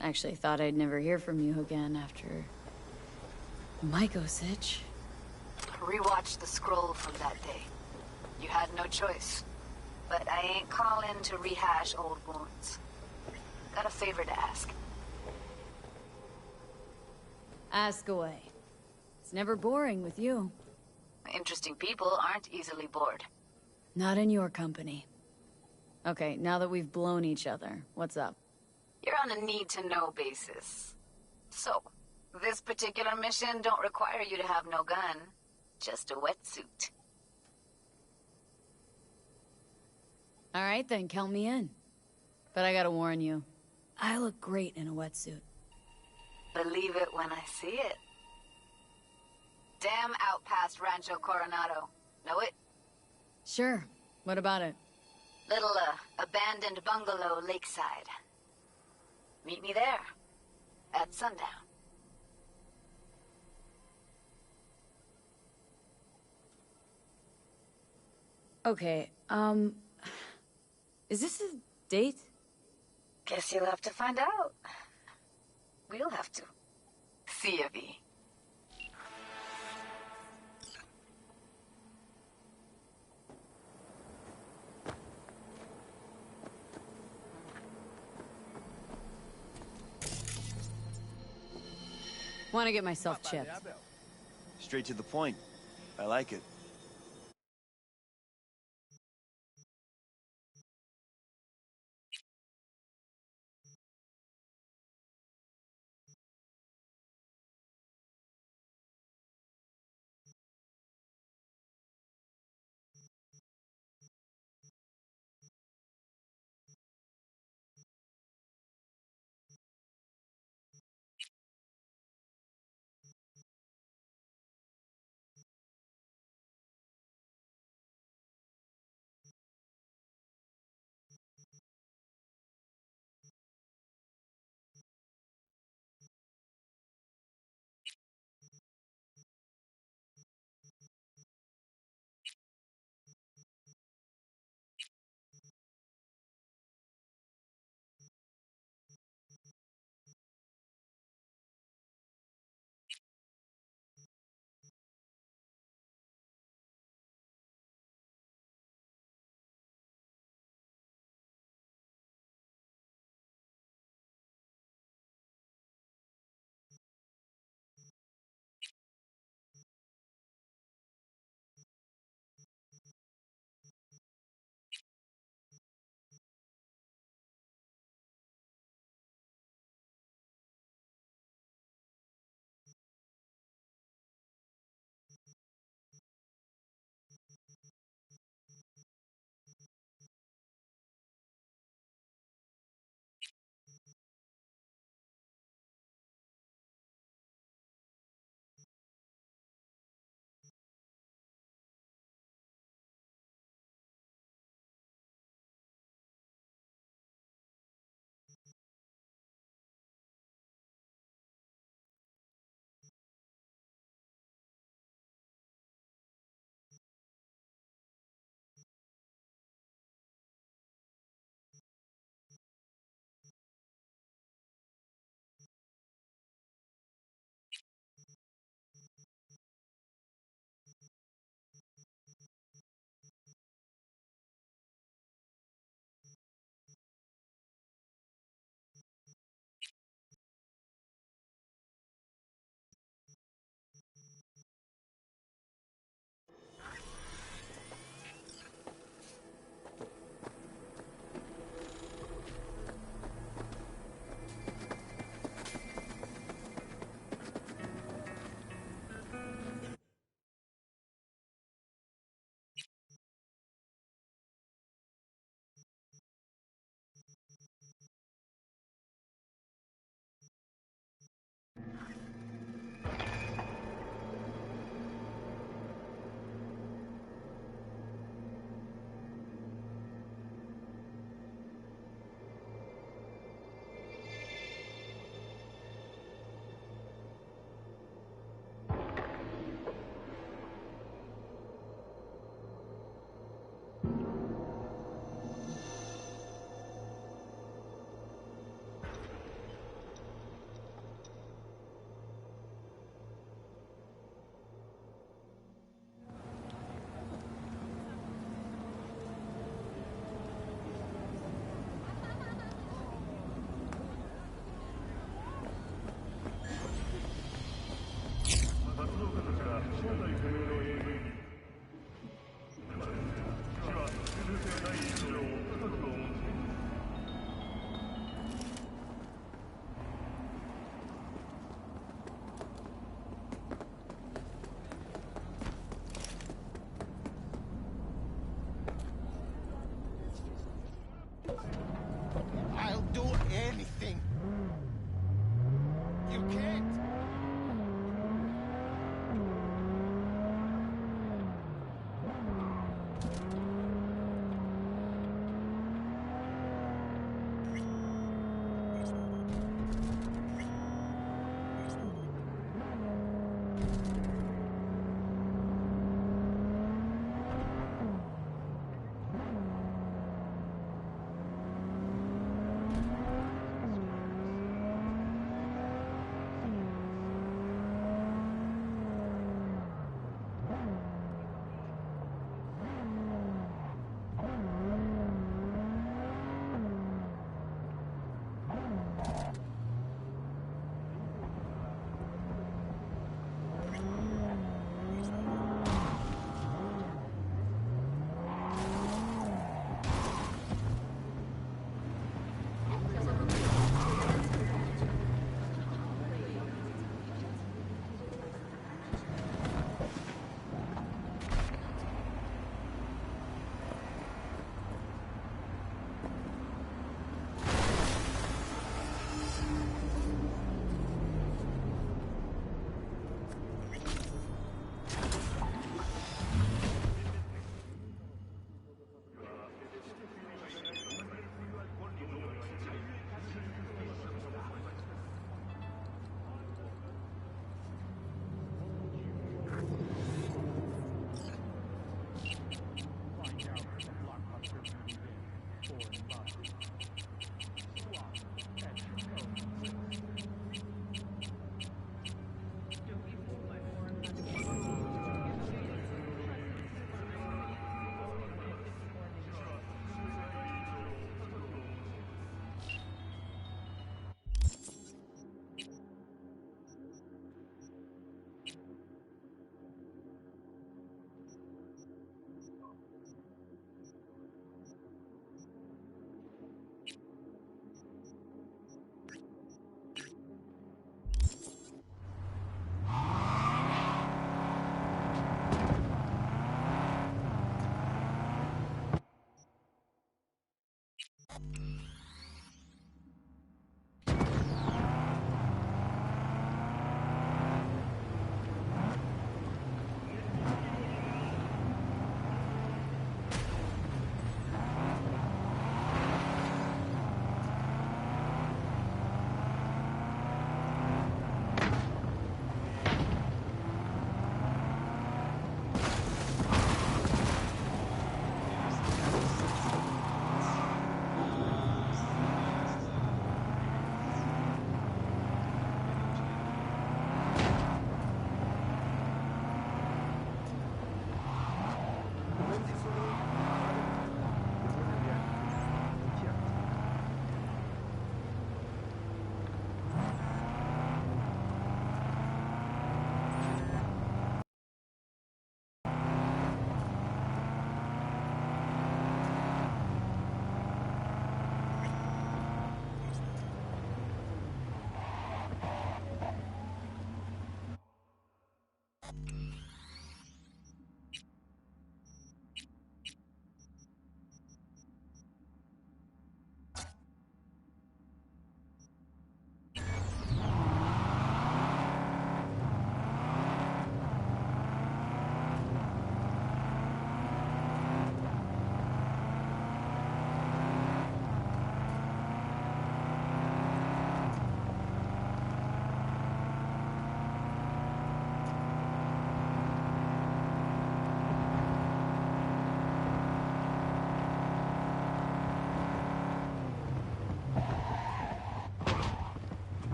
Actually thought I'd never hear from you again after... Mycosich. Rewatch the scroll from that day. You had no choice. but I ain't calling to rehash old wounds. Got a favor to ask. Ask away. It's never boring with you. Interesting people aren't easily bored. Not in your company. Okay, now that we've blown each other, what's up? You're on a need-to-know basis. So, this particular mission don't require you to have no gun. Just a wetsuit. Alright then, count me in. But I gotta warn you, I look great in a wetsuit. Believe it when I see it. Dam out past Rancho Coronado. Know it? Sure. What about it? Little, abandoned bungalow lakeside. Meet me there. At sundown. Okay, is this a date? Guess you'll have to find out. We'll have to. See ya, V. Want to get myself chipped. Straight to the point. I like it.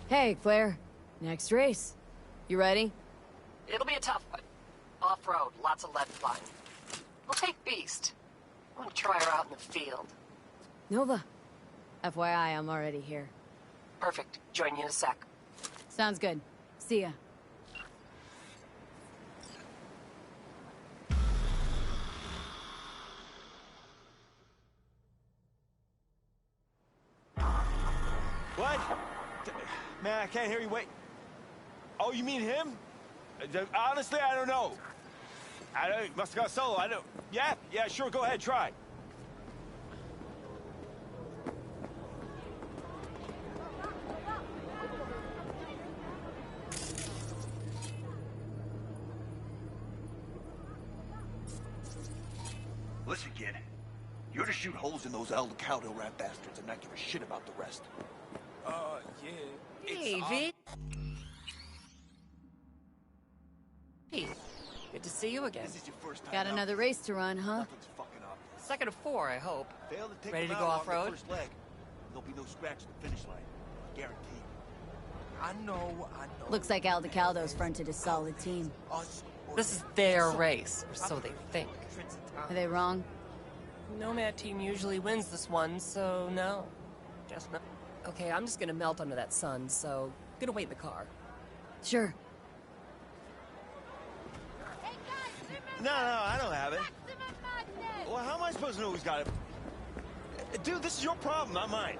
Hey, Claire. Next race. You ready? It'll be a tough one. Off-road, lots of lead flying. We'll take Beast. I want to try her out in the field. Nova. FYI, I'm already here. Perfect. Join you in a sec. Sounds good. See ya. What? Man, I can't hear you. Wait. Oh, you mean him? Honestly, I don't know. Must have got solo. I don't. Yeah, sure. Go ahead, try. Listen, kid. You're to shoot holes in those El Decaldo rat bastards and not give a shit about the rest. Yeah. Hey, Vic. Hey, good to see you again. This is your first time Got out. another race to run, huh? Nothing's fucking up. Second of 4, I hope. Fail to take Ready to them go out on off-road? the first leg. There'll be no scratch at the finish line. Guaranteed. I know. Looks like Aldecaldo's fronted a solid team. This is their race, or so they think. Are they wrong? Nomad team usually wins this one, so no. Guess not. Okay, I'm just gonna melt under that sun, so gonna wait in the car. Sure. No, I don't have it. Well, how am I supposed to know who's got it? Dude, this is your problem, not mine.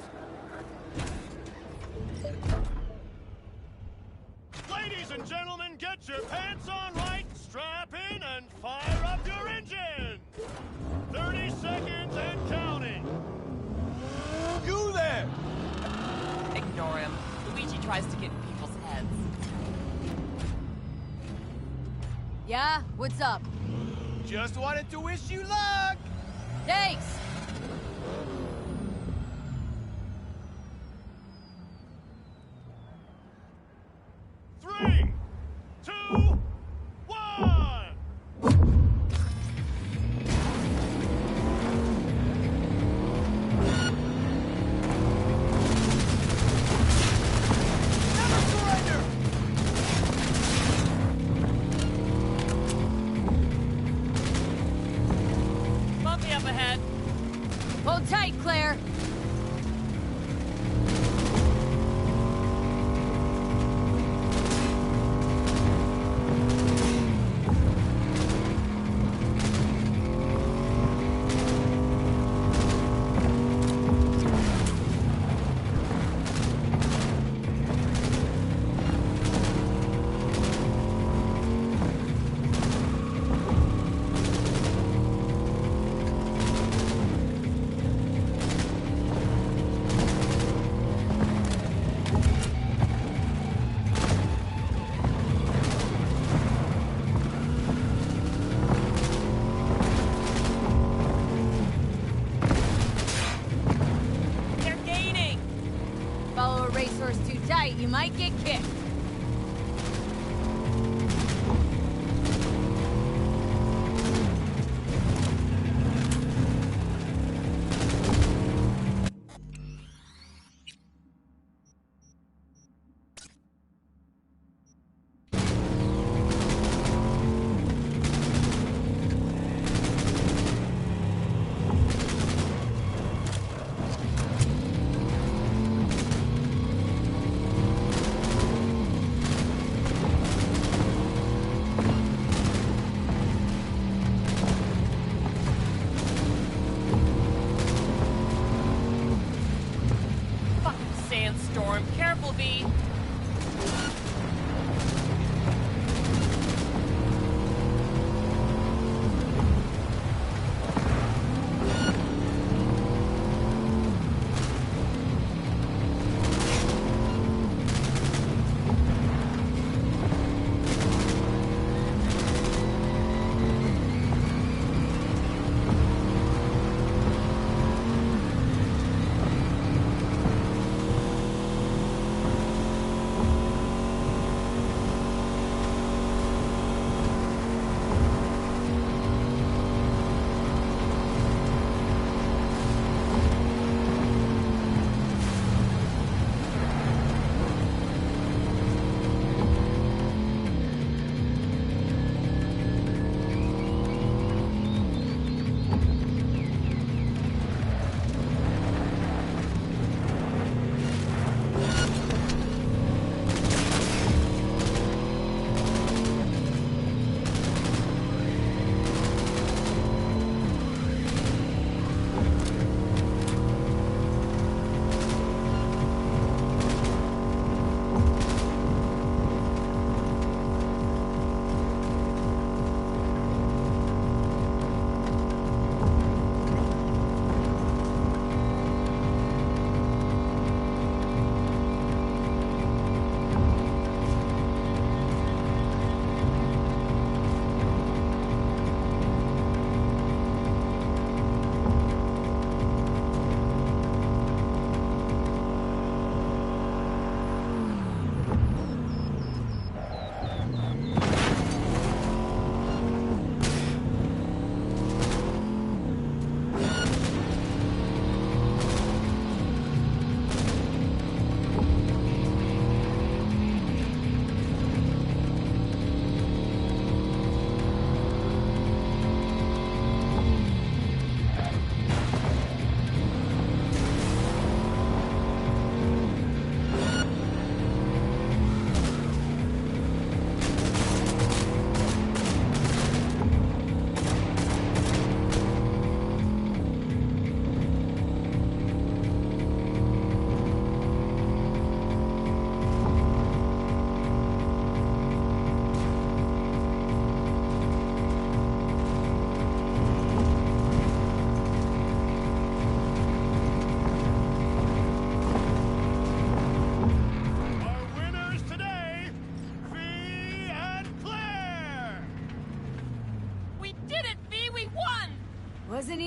Ladies and gentlemen, get your pants on right, strap in, and fire up your engine! 30 seconds and counting! You there! Ignore him. Luigi tries to get in people's heads. Yeah? What's up? Just wanted to wish you luck! Thanks! Three, two, one! Never surrender! Bumpy up ahead. Hold tight, Claire. They're gaining! Follow a racehorse too tight, you might get kicked. Fucking sandstorm. Careful, V.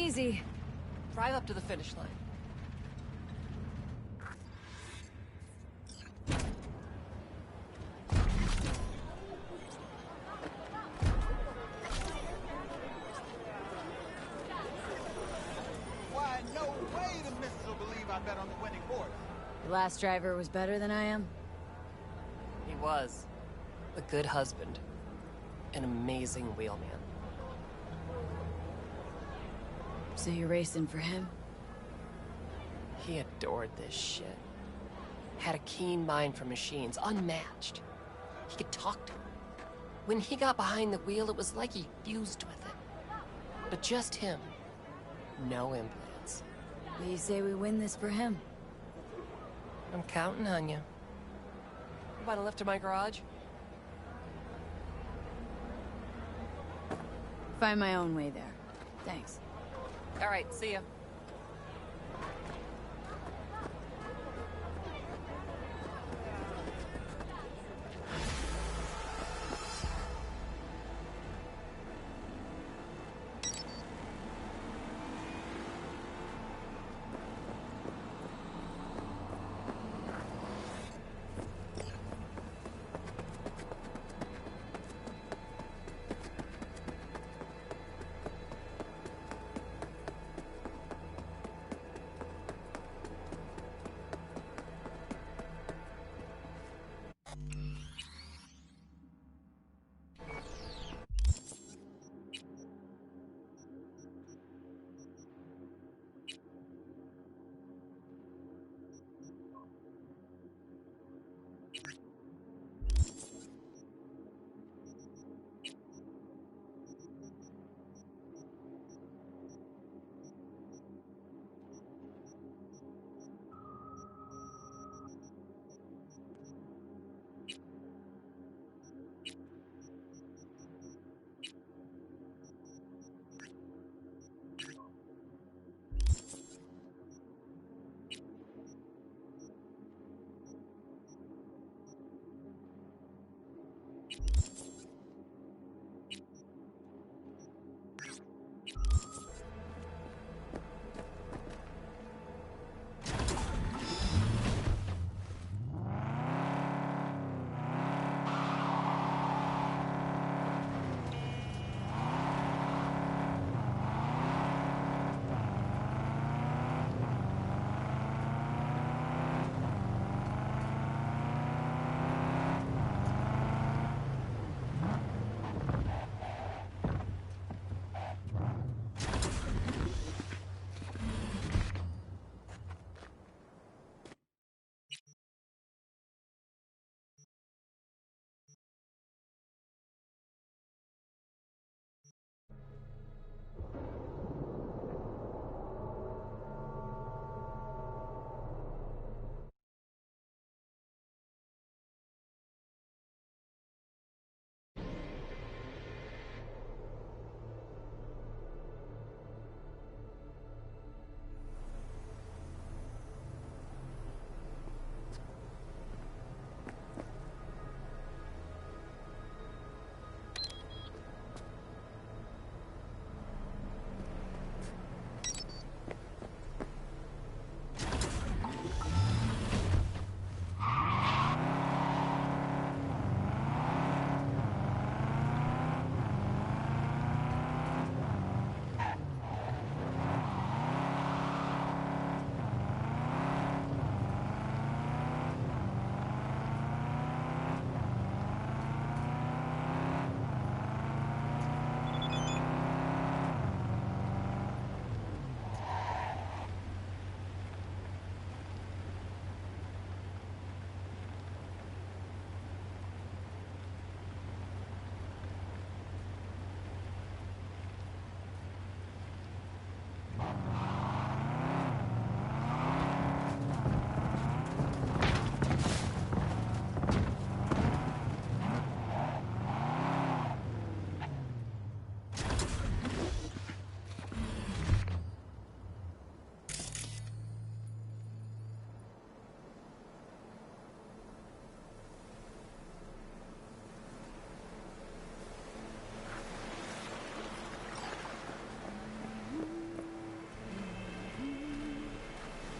easy. Drive up to the finish line. Why, no way the missus will believe I bet on the winning horse. The last driver was better than I am? He was. A good husband. An amazing wheelman. So you're racing for him? He adored this shit. Had a keen mind for machines, unmatched. He could talk to them. When he got behind the wheel, it was like he fused with it. But just him. No implants. What do you say we win this for him? I'm counting on you. Want a lift to my garage? Find my own way there. Thanks. All right, see ya.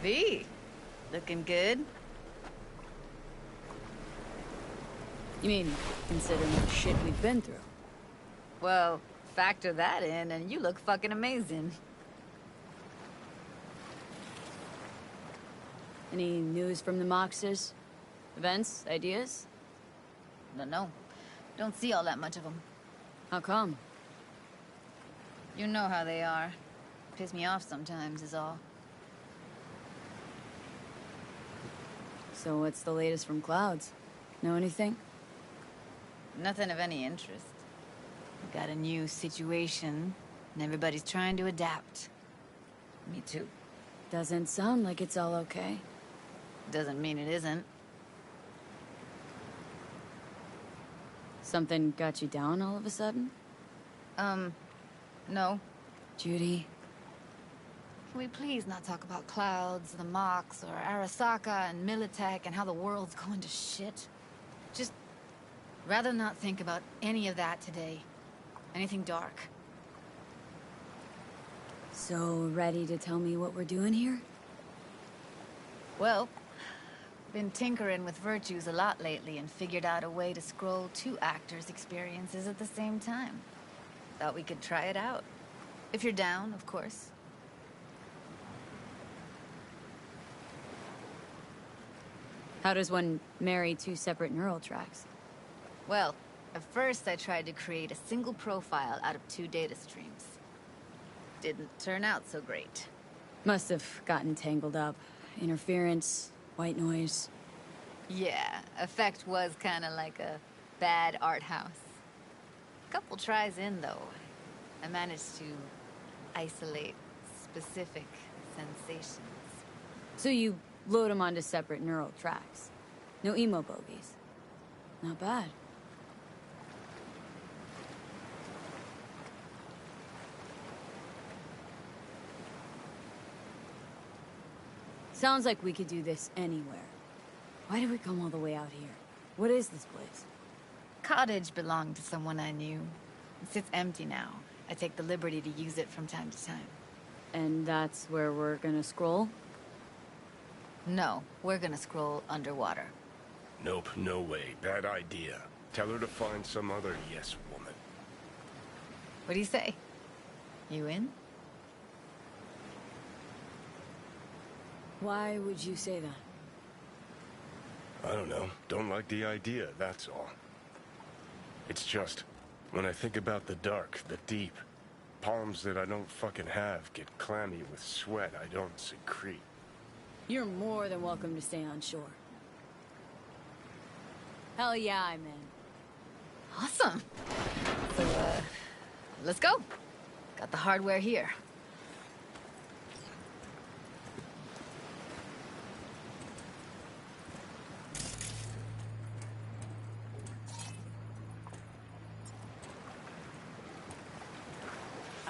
V, looking good. You mean, considering the shit we've been through? Well, factor that in and you look fucking amazing. Any news from the Moxers? Events? Ideas? No. Don't see all that much of them. How come? You know how they are. Piss me off sometimes is all. So what's the latest from Clouds? Know anything? Nothing of any interest. We got a new situation, and everybody's trying to adapt. Me too. Doesn't sound like it's all okay. Doesn't mean it isn't. Something got you down all of a sudden? No. Judy? Can we please not talk about Clouds, the Mox, or Arasaka and Militech and how the world's going to shit? Just rather not think about any of that today. Anything dark. So, ready to tell me what we're doing here? Well, been tinkering with virtues a lot lately and figured out a way to scroll 2 actors' experiences at the same time. Thought we could try it out. If you're down, of course. How does one marry 2 separate neural tracks? Well, at first I tried to create a single profile out of 2 data streams. Didn't turn out so great. Must have gotten tangled up. Interference, white noise. Yeah, effect was kind of like a bad art house. Couple tries in, though, I managed to isolate specific sensations. So you load them onto separate neural tracks. No emo bogies. Not bad. Sounds like we could do this anywhere. Why did we come all the way out here? What is this place? Cottage belonged to someone I knew. It sits empty now. I take the liberty to use it from time to time. And that's where we're gonna scroll? No, we're gonna scroll underwater. Nope, no way. Bad idea. Tell her to find some other yes woman. What do you say? You in? Why would you say that? I don't know. Don't like the idea, that's all. It's just, when I think about the dark, the deep, palms that I don't fucking have get clammy with sweat I don't secrete. You're more than welcome to stay on shore. Hell yeah, I'm in. Awesome. So, let's go. Got the hardware here.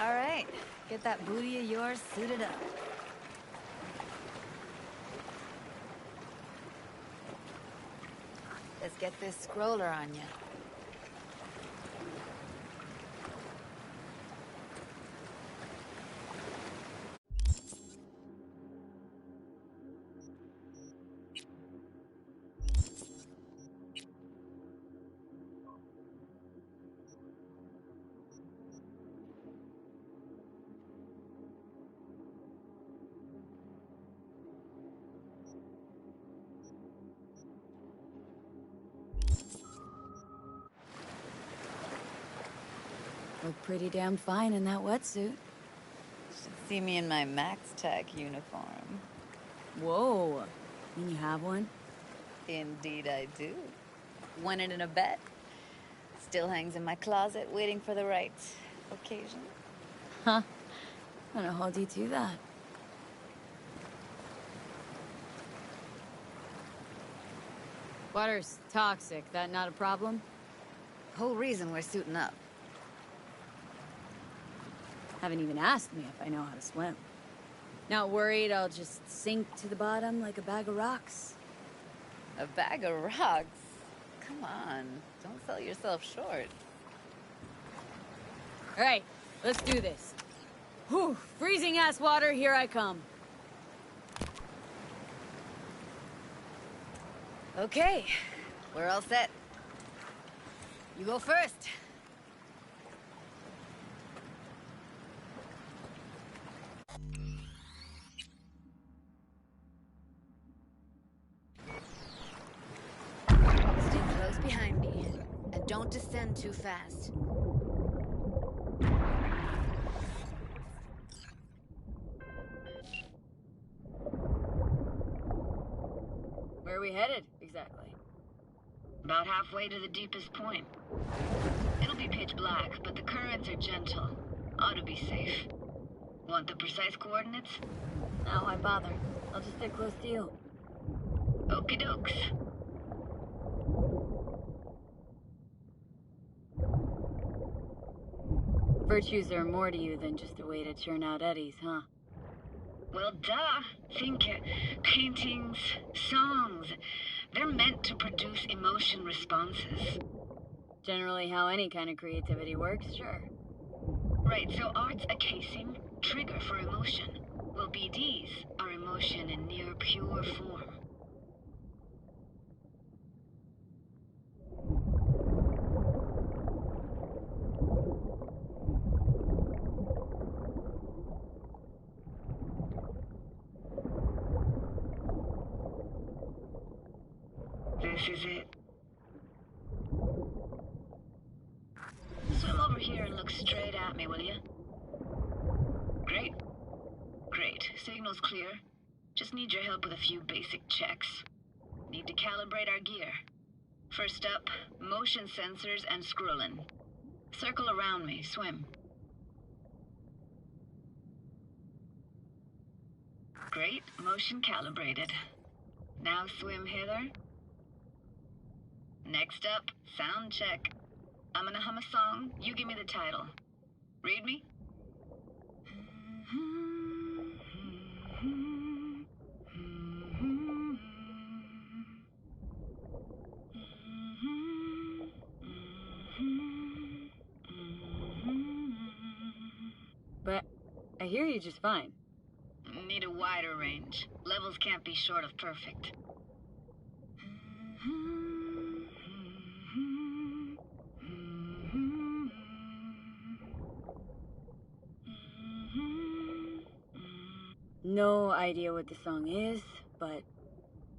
All right, get that booty of yours suited up. Let's get this scroller on ya. Look pretty damn fine in that wetsuit. Should see me in my Max Tech uniform. Whoa. Mean you have one? Indeed I do. Won it in a bet. Still hangs in my closet, waiting for the right occasion. Huh. I'm gonna hold you to that. Water's toxic. That not a problem? Whole reason we're suiting up. Haven't even asked me if I know how to swim. Not worried I'll just sink to the bottom like a bag of rocks? A bag of rocks? Come on, don't sell yourself short. All right, let's do this. Whew, freezing ass water, here I come. Okay, we're all set. You go first. Stay close behind me, and don't descend too fast. Where are we headed, exactly? About halfway to the deepest point. It'll be pitch black, but the currents are gentle. Ought to be safe. Want the precise coordinates? No, why bother? I'll just stay close to you. Okie dokes. Virtues are more to you than just a way to churn out eddies, huh? Well, duh. Think paintings, songs. They're meant to produce emotion responses. Generally how any kind of creativity works, sure. Right, so art's a casing, trigger for emotion. Well, BDs are emotion in near pure form. This is it. Swim over here and look straight at me, will you? Great. Great. Signal's clear. Just need your help with a few basic checks. Need to calibrate our gear. First up, motion sensors and scrolling. Circle around me. Swim. Great. Motion calibrated. Now swim hither. Next up, sound check. I'm gonna hum a song. You give me the title. Read me? But I hear you just fine. Need a wider range. Levels can't be short of perfect. No idea what the song is, but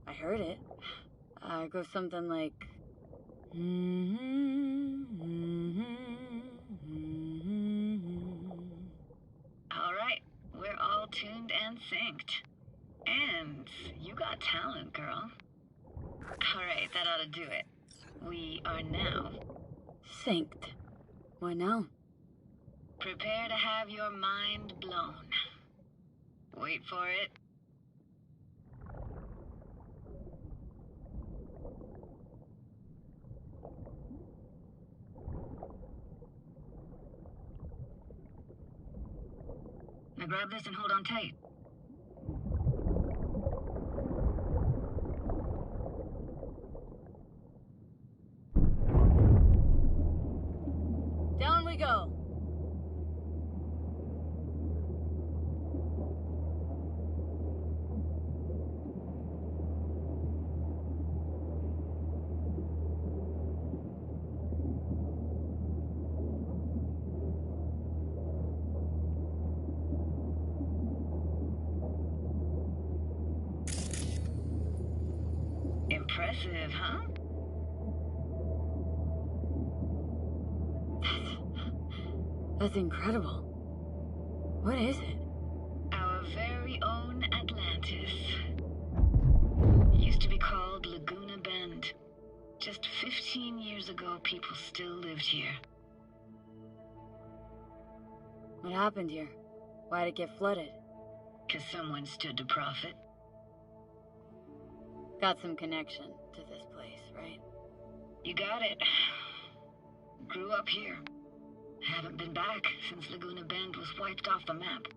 I heard it. It goes something like... All right, we're all tuned and synced. And you got talent, girl. All right, that ought to do it. We are now... Synced. What now? Prepare to have your mind blown. Wait for it. Now grab this and hold on tight. Down we go. Impressive, huh? That's incredible. What is it? Our very own Atlantis. Used to be called Laguna Bend. Just 15 years ago, people still lived here. What happened here? Why'd it get flooded? 'Cause someone stood to profit. Got some connection to this place, right? You got it. Grew up here. Haven't been back since Laguna Bend was wiped off the map.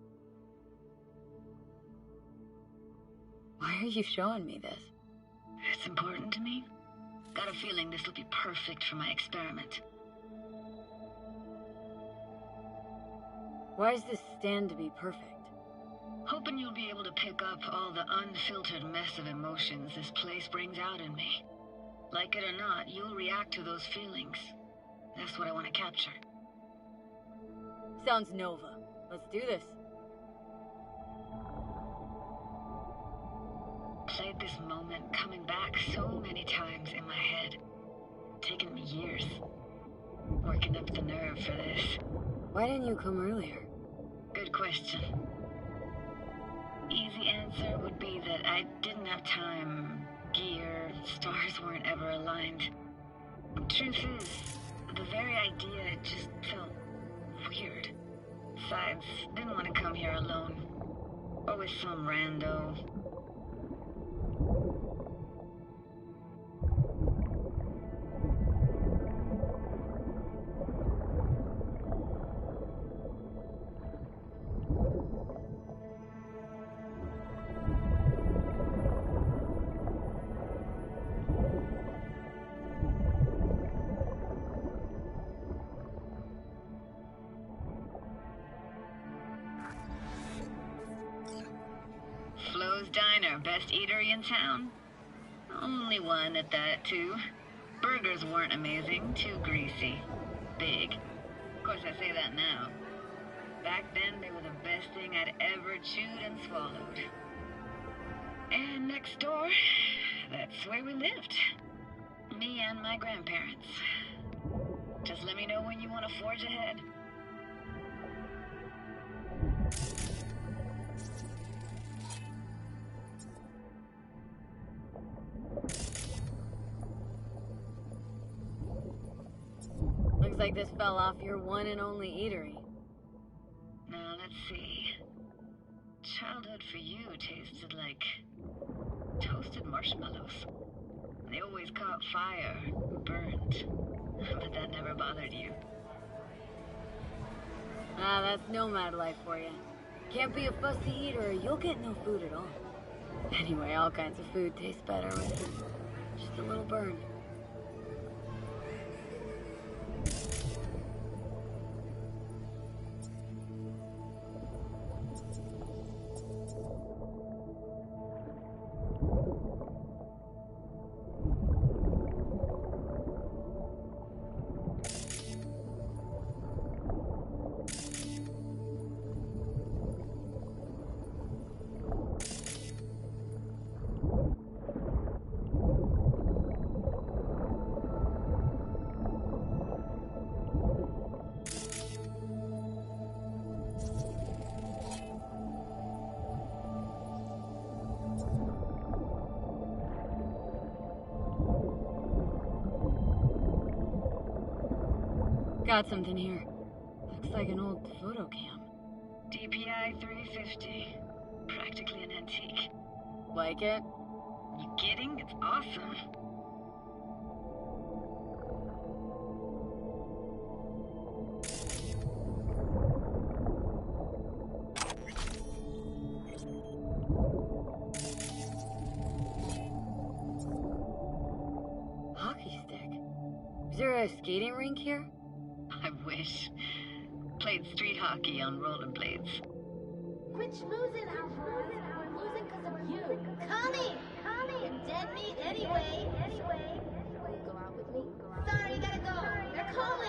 Why are you showing me this? It's important to me. Got a feeling this will be perfect for my experiment. Why does this stand to be perfect? Hoping you'll be able to pick up all the unfiltered mess of emotions this place brings out in me. Like it or not, you'll react to those feelings. That's what I want to capture. Sounds Nova. Let's do this. Played this moment coming back so many times in my head. Taken me years. Working up the nerve for this. Why didn't you come earlier? Good question. Easy answer would be that I didn't have time. Gear, stars weren't ever aligned. Truth is, the very idea just felt weird. Besides, didn't want to come here alone. Or with some rando. Flo's Diner, best eatery in town? Only one at that, too. Burgers weren't amazing, too greasy. Big. Of course, I say that now. Back then, they were the best thing I'd ever chewed and swallowed. And next door, that's where we lived. Me and my grandparents. Just let me know when you want to forge ahead. Looks like this fell off your one and only eatery. Now, let's see. Childhood for you tasted like toasted marshmallows. They always caught fire, burned. But that never bothered you. Ah, that's nomad life for you. Can't be a fussy eater or you'll get no food at all. Anyway, all kinds of food taste better with just a little burn. Got something here. Looks like an old photo cam. DPI 350. Practically an antique. Like it? You kidding? It's awesome. Hockey stick. Is there a skating rink here? I wish. Played street hockey on rollerblades. Quit schmoozing, Alvarez. We're losing because of you. Coming! You're dead meat anyway. Go out with me? Sorry, you gotta go. They're calling.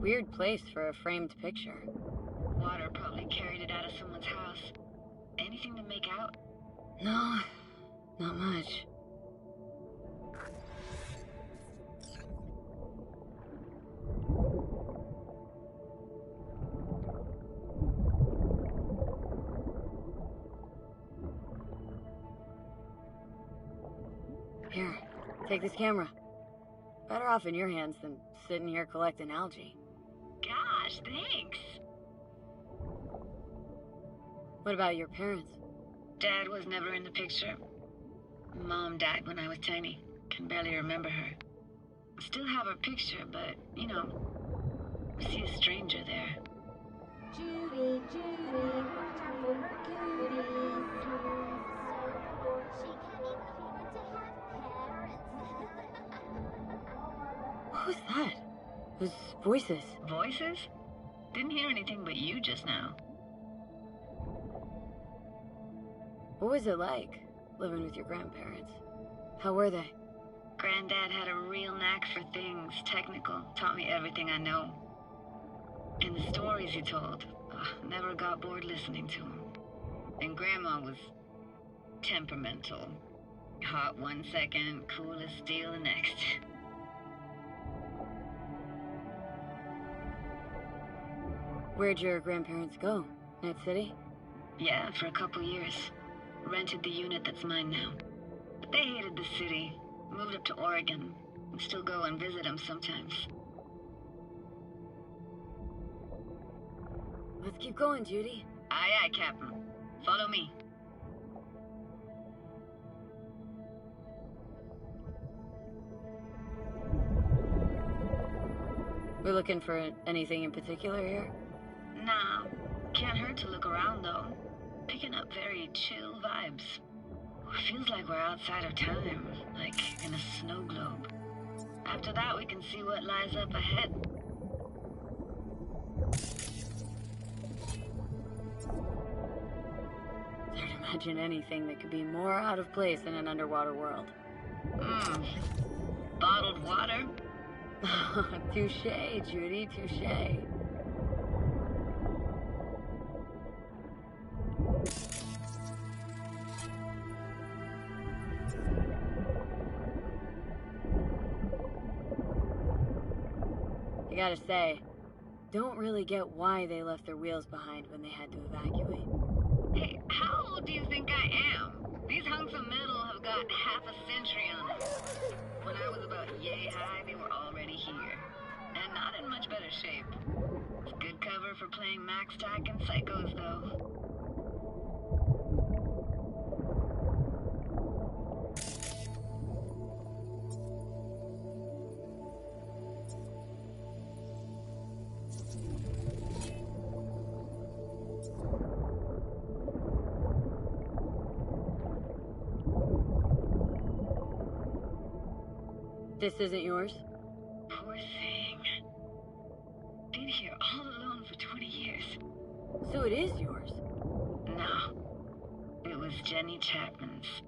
Weird place for a framed picture. Water probably carried it out of someone's house. Anything to make out? No, not much. Here, take this camera. Better off in your hands than sitting here collecting algae. Gosh, thanks. What about your parents? Dad was never in the picture. Mom died when I was tiny. Can barely remember her. Still have her picture, but, you know, see a stranger there. Judy, Judy, watch out for her cuties. She can't even afford to have parents. What was that? Those voices. Voices? Didn't hear anything but you just now. What was it like, living with your grandparents? How were they? Granddad had a real knack for things technical. Taught me everything I know. And the stories he told, never got bored listening to them. And Grandma was temperamental. Hot one second, cool as steel the next. Where'd your grandparents go? Night City? Yeah, for a couple years. Rented the unit that's mine now. But they hated the city. Moved up to Oregon. And still go and visit them sometimes. Let's keep going, Judy. Aye, aye, Captain. Follow me. We're looking for anything in particular here? Nah. Can't hurt to look around, though. Picking up very chill vibes. Feels like we're outside of time, like in a snow globe. After that, we can see what lies up ahead. Hard to imagine anything that could be more out of place in an underwater world. Bottled water? Touché, Judy, touché. I gotta say, don't really get why they left their wheels behind when they had to evacuate. Hey, how old do you think I am? These hunks of metal have got half a century on them. When I was about yay high, they were already here. And not in much better shape. It's good cover for playing Max Tack and Psychos, though. This isn't yours? Poor thing. Been here all alone for 20 years. So it is yours? No. It was Jenny Chapman's.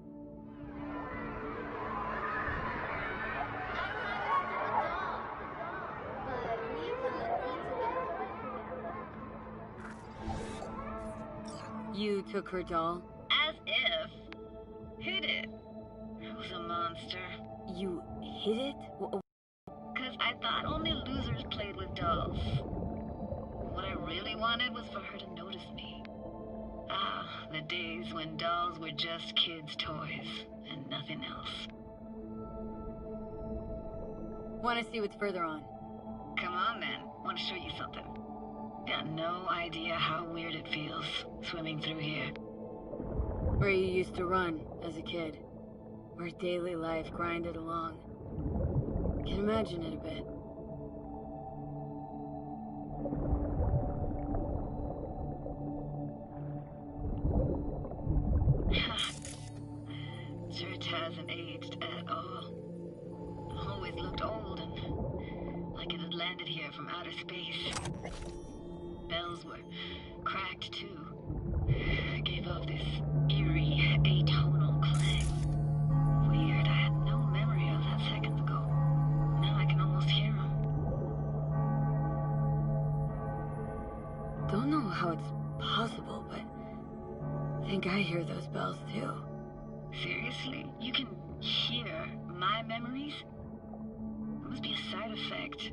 You took her doll? As if. Hid it. It was a monster. You hid it? Because I thought only losers played with dolls. What I really wanted was for her to notice me. Ah, the days when dolls were just kids' toys and nothing else. Want to see what's further on? Come on then, want to show you something. Got no idea how weird it feels, swimming through here. Where you used to run as a kid. Where daily life grinded along. Can imagine it a bit. Church hasn't aged at all. Always looked old and like it had landed here from outer space. Bells were cracked too. Gave off this eerie, atonal clang. Weird, I had no memory of that seconds ago. Now I can almost hear them. how it's possible, but I think I hear those bells too. Seriously? You can hear my memories? It must be a side effect.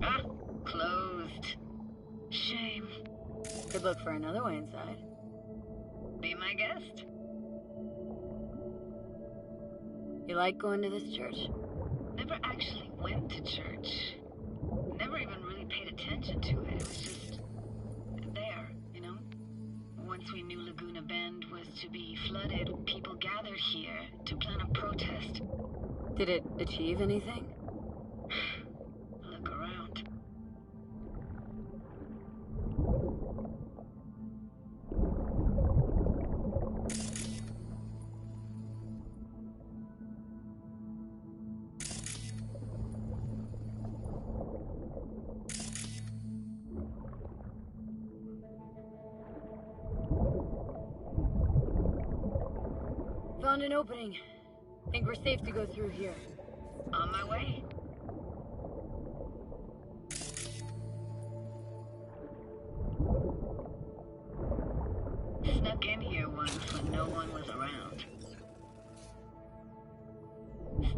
Ah, closed. Shame. Could look for another way inside. Be my guest. You like going to this church? Never actually went to church. Never even really paid attention to it. It was just there, you know? Once we knew Laguna Bend was to be flooded, people gathered here to plan a protest. Did it achieve anything? Look around. Found an opening. Think we're safe to go through here. On my way. Snuck in here once when no one was around.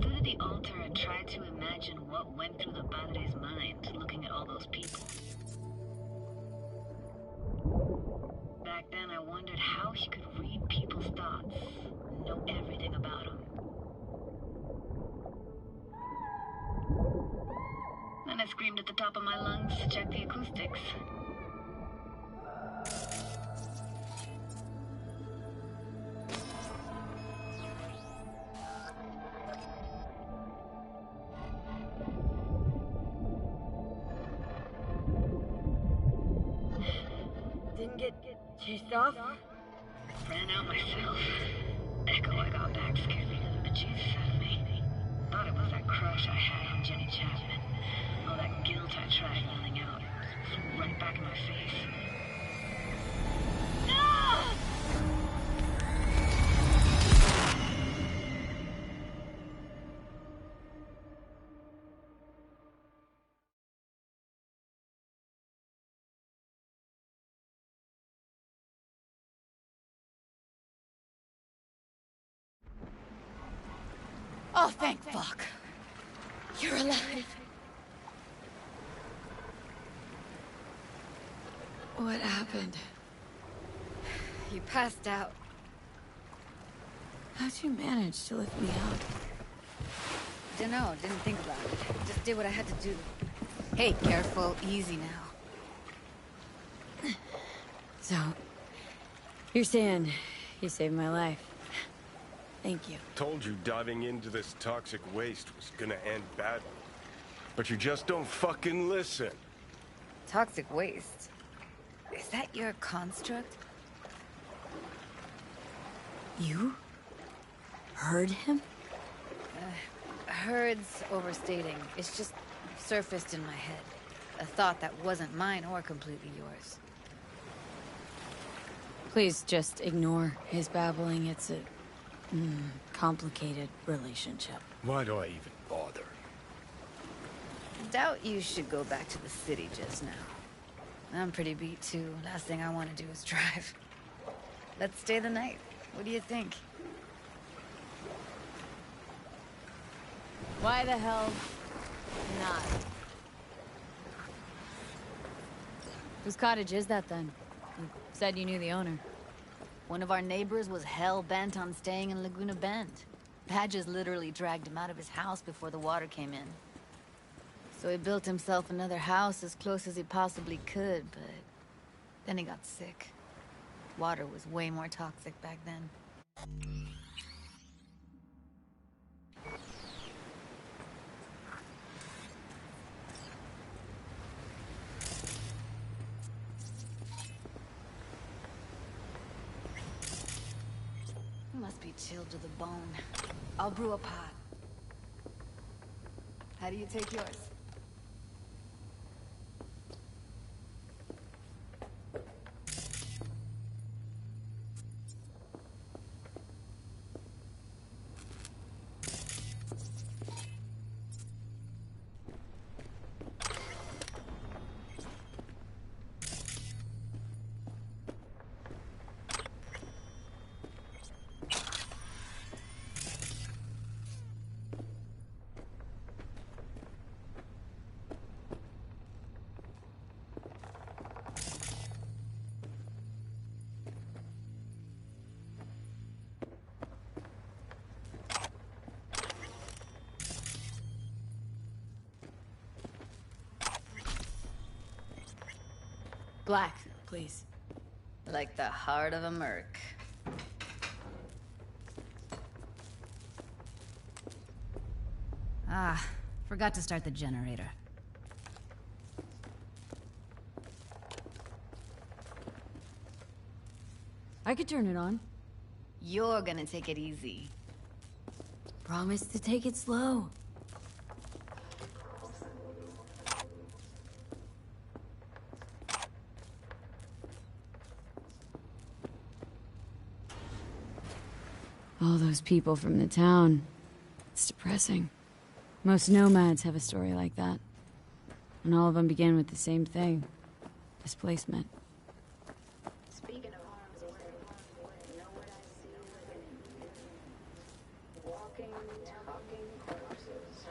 Stood at the altar and tried to imagine what went through the Padre's mind looking at all those people. Back then I wondered how he could read people's thoughts, know everything about them. Then I screamed at the top of my lungs to check the acoustics. Didn't get chased off? Ran out myself. Echo I got back scared me to the bejesus out of me. Thought it was that crush I had on Jenny Chapman. All that guilt I tried yelling out. Flew right back in my face. No! Oh, thank fuck. You're alive. What happened? You passed out. How'd you manage to lift me up? Dunno, didn't think about it. Just did what I had to do. Hey, careful, easy now. So, you're saying you saved my life. Thank you. Told you diving into this toxic waste was gonna end badly. But you just don't fucking listen. Toxic waste? Is that your construct? You? Heard him? Heard's overstating. It's just surfaced in my head. A thought that wasn't mine or completely yours. Please just ignore his babbling. It's a complicated relationship. Why do I even bother? Doubt you should go back to the city just now. I'm pretty beat too. Last thing I want to do is drive. Let's stay the night. What do you think? Why the hell not? Whose cottage is that then? You said you knew the owner. One of our neighbors was hell-bent on staying in Laguna Bend. Badges literally dragged him out of his house before the water came in. So he built himself another house as close as he possibly could, but then he got sick. Water was way more toxic back then. You must be chilled to the bone. I'll brew a pot. How do you take yours? Black, please. Like the heart of a merc. Ah, forgot to start the generator. I could turn it on. You're gonna take it easy. Promise to take it slow. All those people from the town. It's depressing. Most nomads have a story like that. And all of them begin with the same thing. Displacement. Speaking of harm's way, you know what I see living in? Walking, talking corpses.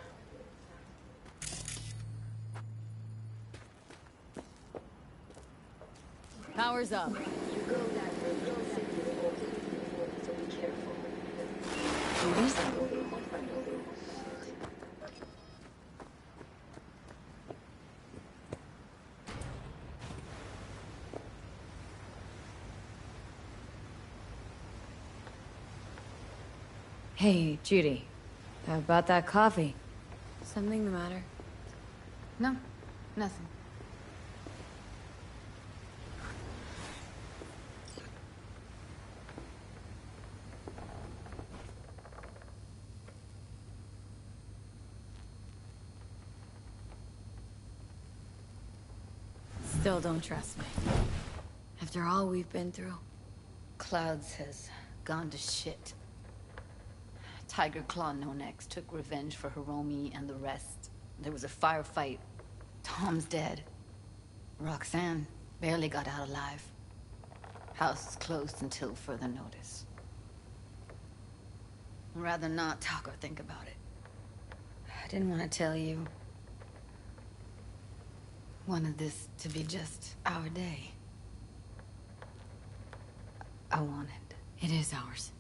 Power's up. You go that way, so be careful. Hey, Judy. How about that coffee? Something the matter? No, nothing. Still don't trust me. After all we've been through. Clouds has gone to shit. Tiger Claw No Next took revenge for Hiromi and the rest. There was a firefight. Tom's dead. Roxanne barely got out alive. House is closed until further notice. I'd rather not talk or think about it. I didn't want to tell you. Wanted this to be just our day. I wanted. It is ours.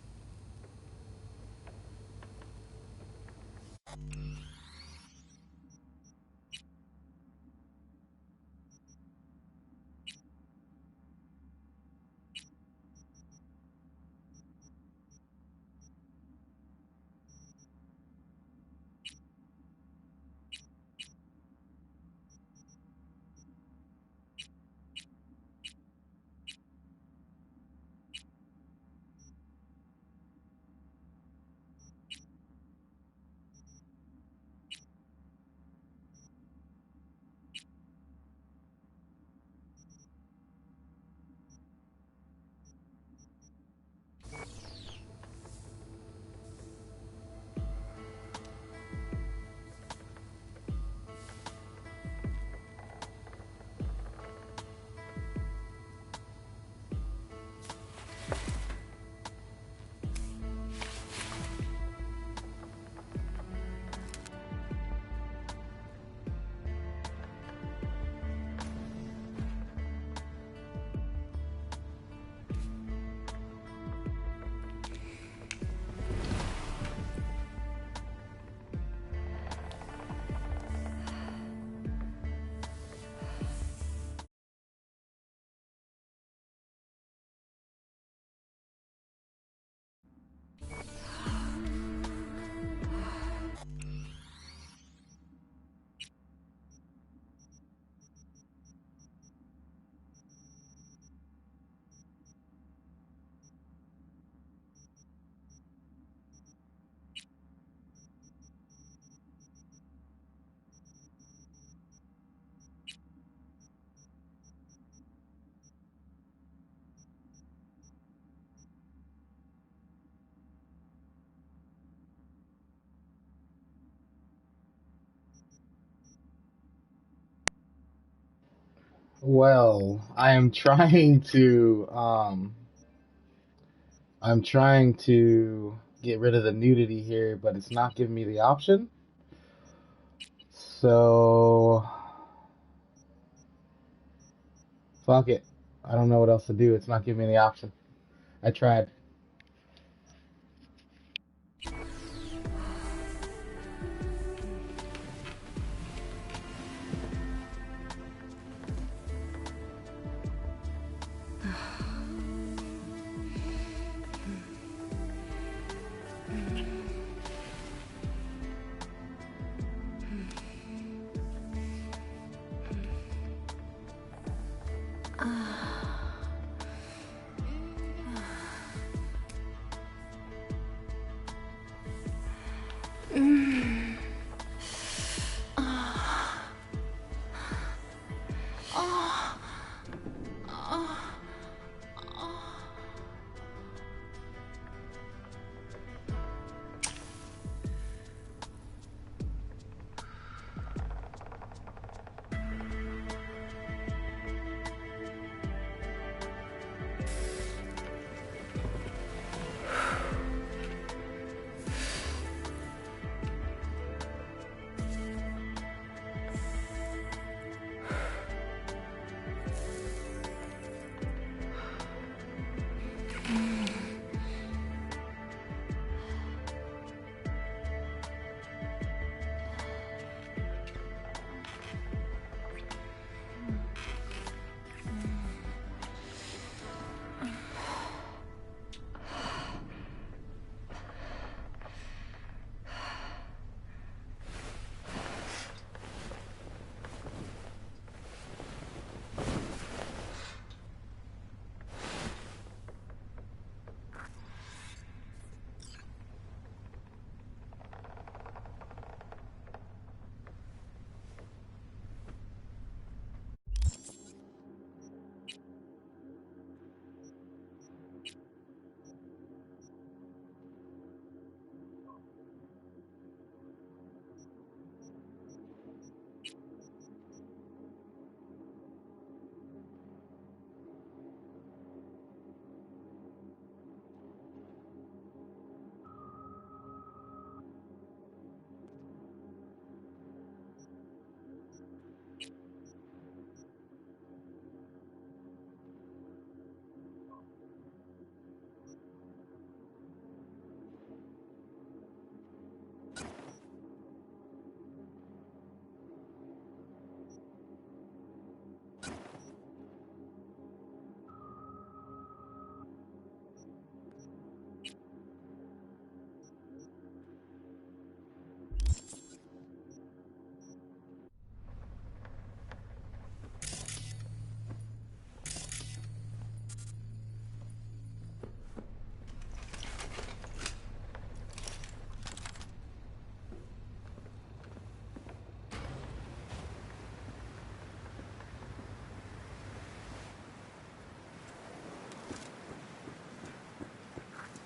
Well, I'm trying to get rid of the nudity here, but it's not giving me the option. So fuck it. I don't know what else to do. It's not giving me the option. I tried.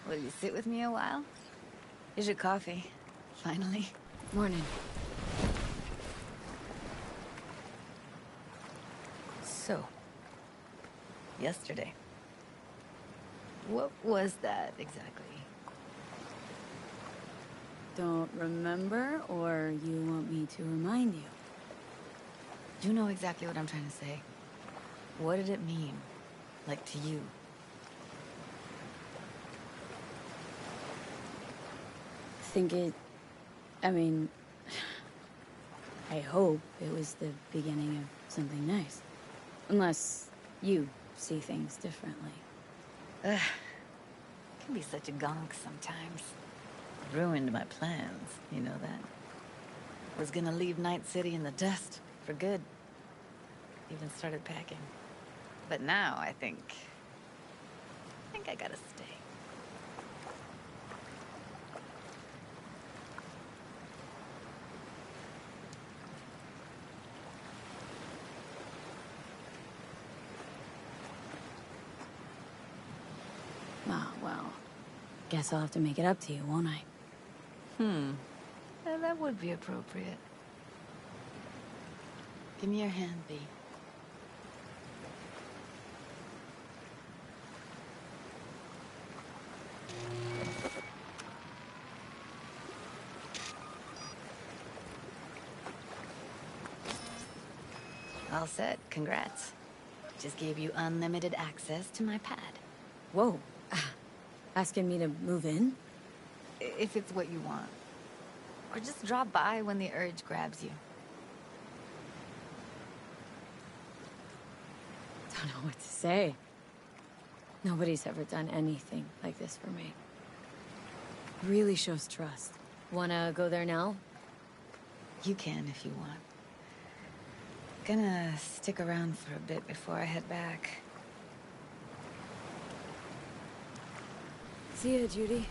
Will you sit with me a while? Here's your coffee. Finally. Morning. So, yesterday. What was that exactly? Don't remember, or you want me to remind you? You know exactly what I'm trying to say. What did it mean? Like, to you? I mean, I hope it was the beginning of something nice. Unless you see things differently. Ugh. Can be such a gonk sometimes. Ruined my plans, you know that. Was gonna leave Night City in the dust, for good. Even started packing. But now I think I gotta stay. Ah, well, guess I'll have to make it up to you, won't I? That would be appropriate. Give me your hand, V. All set. Congrats. Just gave you unlimited access to my pad. Whoa. Asking me to move in? If it's what you want. Or just drop by when the urge grabs you. Don't know what to say. Nobody's ever done anything like this for me. Really shows trust. Wanna go there now? You can if you want. Gonna stick around for a bit before I head back. See ya, Judy.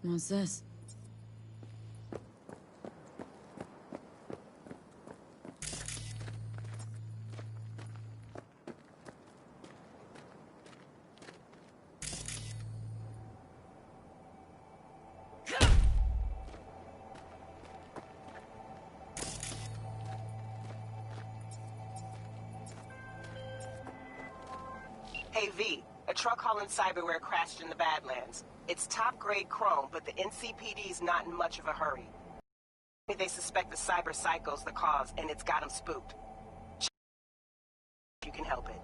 What's this? Hey V, a truck hauling cyberware crashed in the Badlands. It's top-grade chrome, but the NCPD's not in much of a hurry. They suspect the cyber psycho's the cause, and it's got them spooked. If you can help it.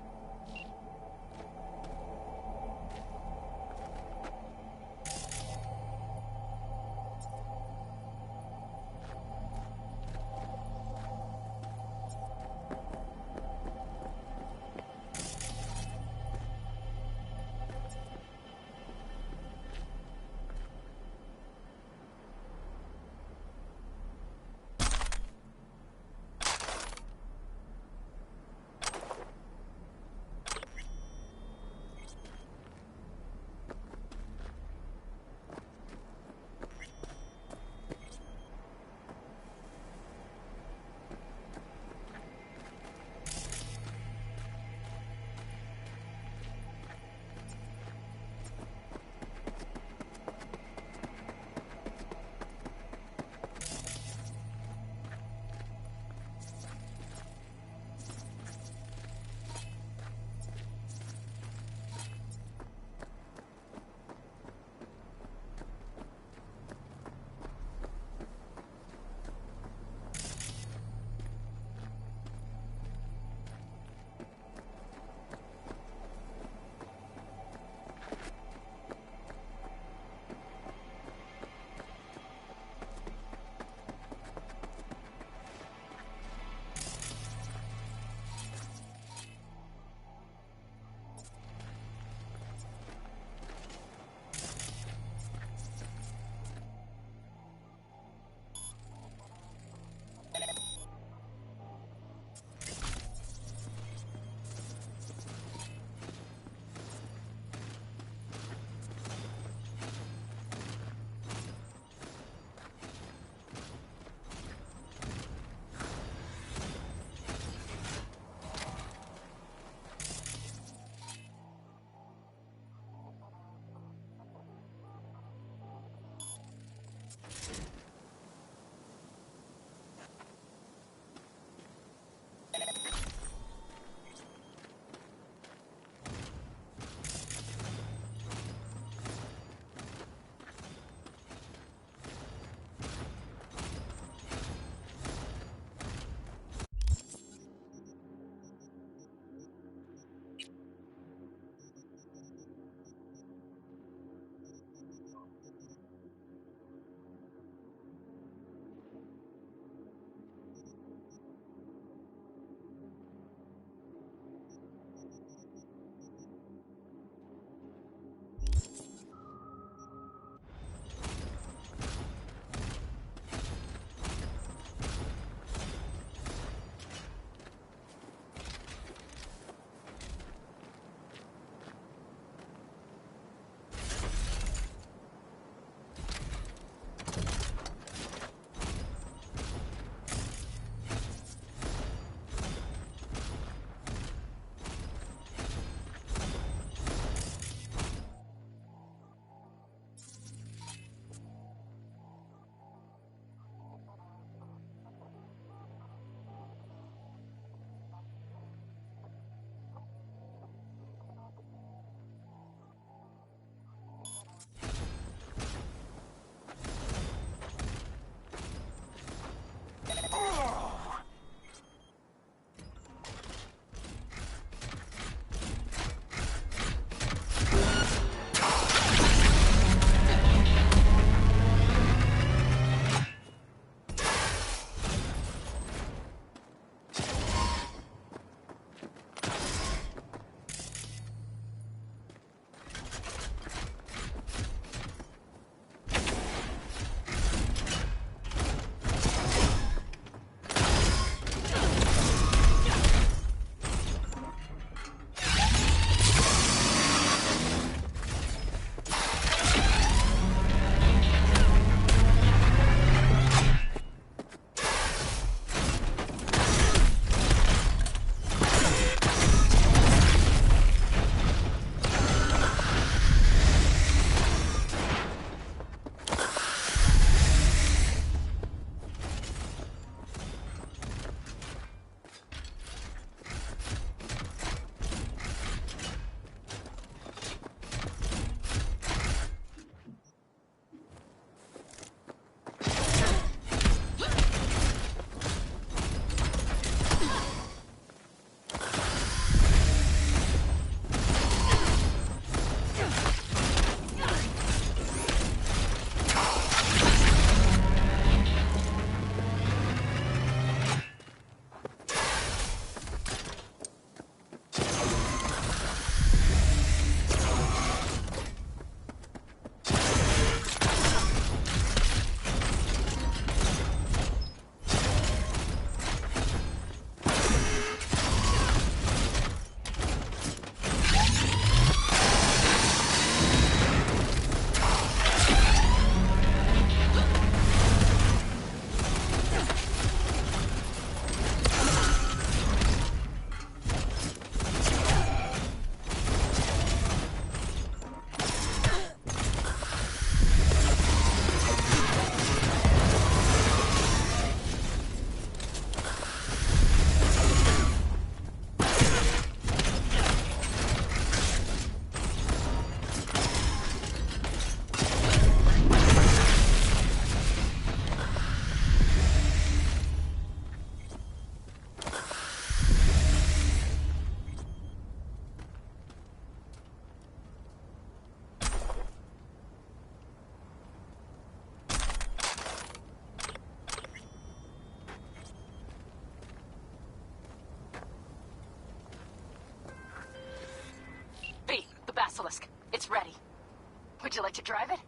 you like to drive it?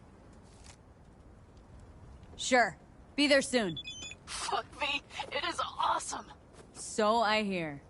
Sure. Be there soon. Fuck me, it is awesome! So I hear.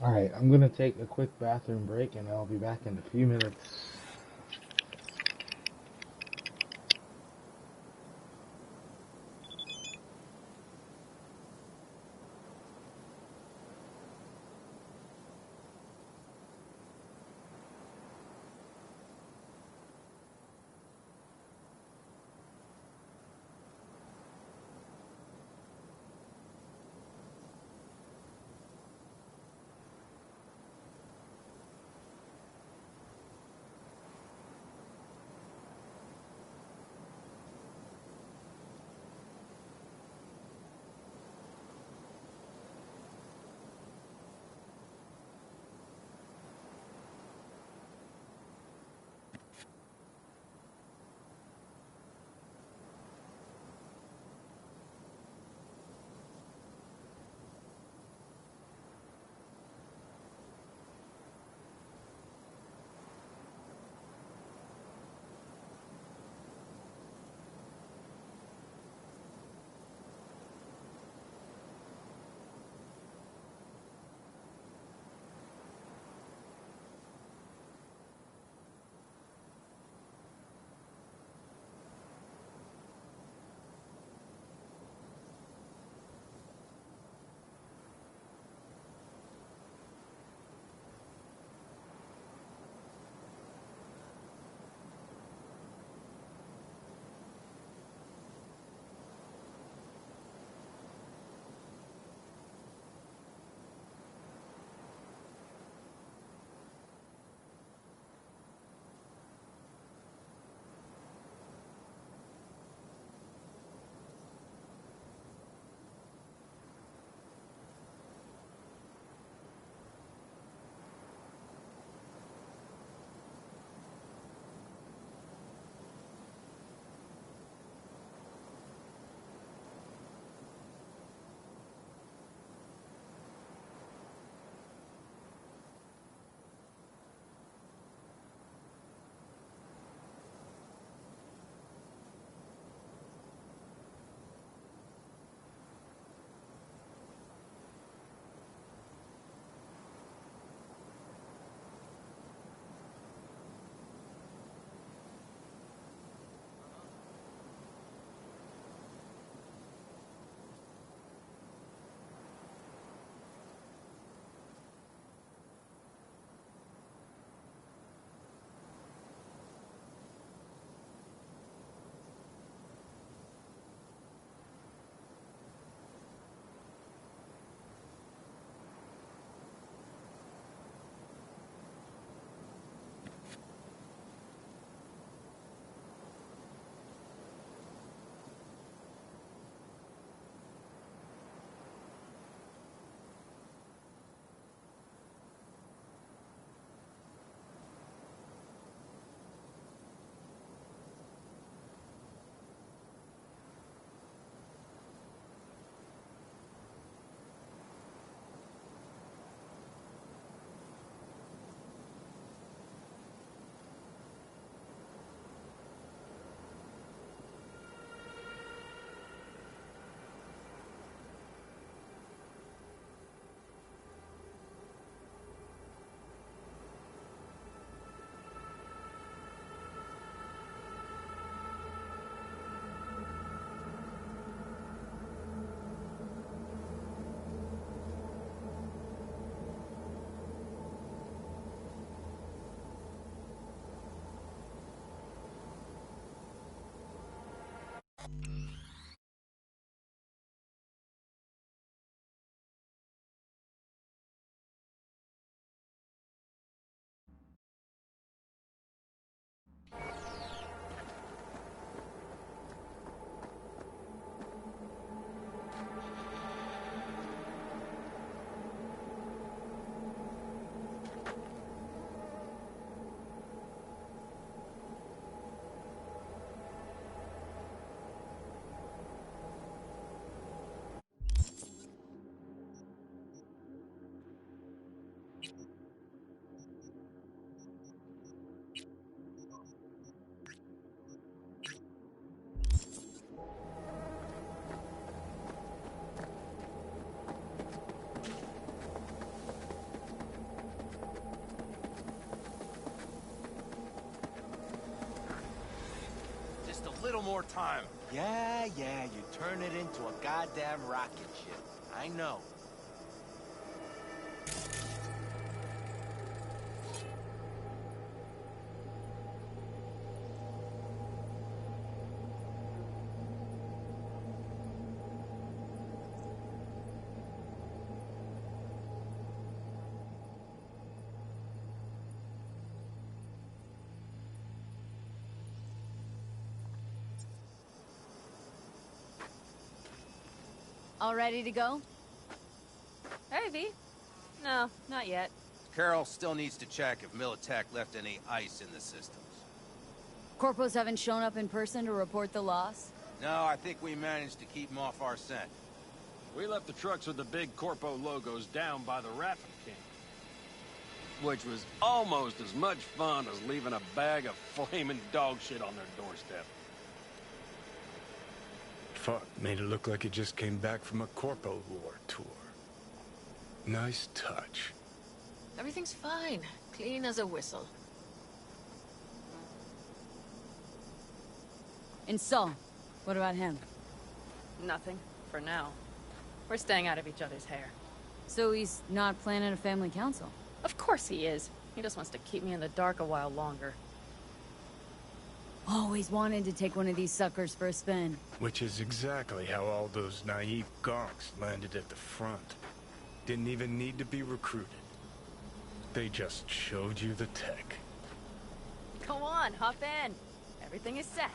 Alright, I'm gonna take a quick bathroom break and I'll be back in a few minutes. more time. Yeah, you turn it into a goddamn rocket ship. I know. All ready to go? Hey, V. No, not yet. Carol still needs to check if Militech left any ice in the systems. Corpos haven't shown up in person to report the loss? No, I think we managed to keep them off our scent. We left the trucks with the big Corpo logos down by the Raffin King, which was almost as much fun as leaving a bag of flaming dog shit on their doorstep. Fuck, made it look like it just came back from a Corpo War tour. Nice touch. Everything's fine. Clean as a whistle. And Saul, what about him? Nothing, for now. We're staying out of each other's hair. So he's not planning a family council? Of course he is. He just wants to keep me in the dark a while longer. Always wanted to take one of these suckers for a spin. Which is exactly how all those naive gonks landed at the front. Didn't even need to be recruited. They just showed you the tech. Go on, hop in. Everything is set.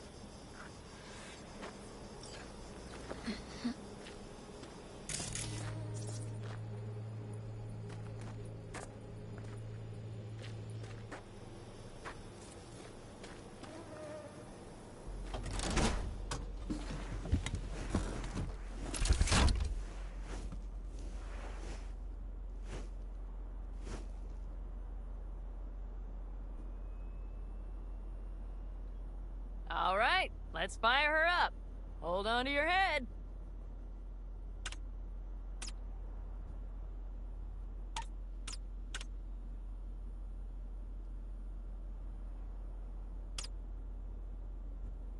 All right, let's fire her up. Hold on to your head.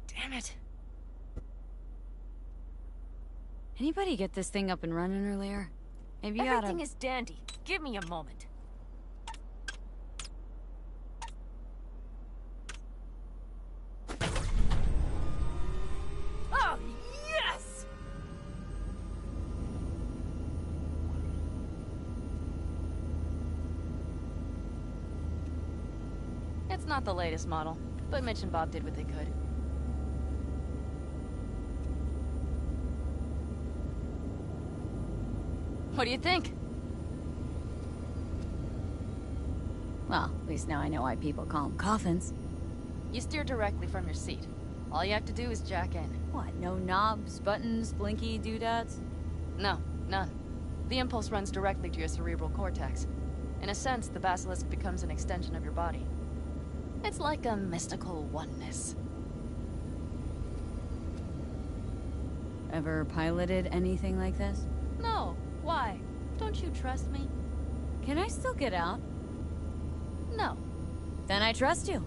Damn it. Anybody get this thing up and running earlier? Maybe you Everything oughta... is dandy. Give me a moment. Oh, yes! It's not the latest model, but Mitch and Bob did what they could. What do you think? Well, at least now I know why people call them coffins. You steer directly from your seat. All you have to do is jack in. What, no knobs, buttons, blinky doodads? No, none. The impulse runs directly to your cerebral cortex. In a sense, the basilisk becomes an extension of your body. It's like a mystical oneness. Ever piloted anything like this? No. Why? Don't you trust me? Can I still get out? No. Then I trust you.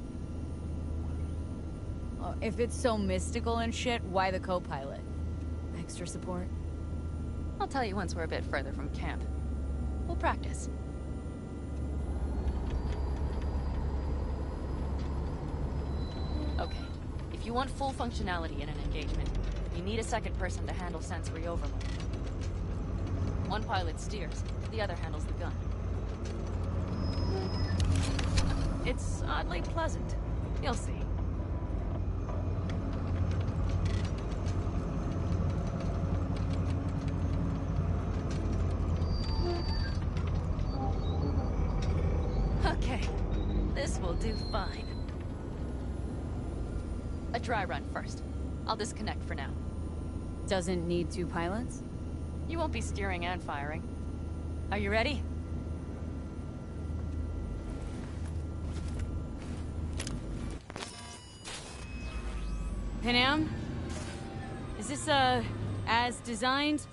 Oh, if it's so mystical and shit, why the co-pilot? Extra support? I'll tell you once we're a bit further from camp. We'll practice. Okay. If you want full functionality in an engagement, you need a second person to handle sensory overload. One pilot steers, the other handles the gun. It's oddly pleasant. You'll see. Okay, this will do fine. A dry run first. I'll disconnect for now. Doesn't need two pilots? You won't be steering and firing. Are you ready? Panam? Is this, as designed?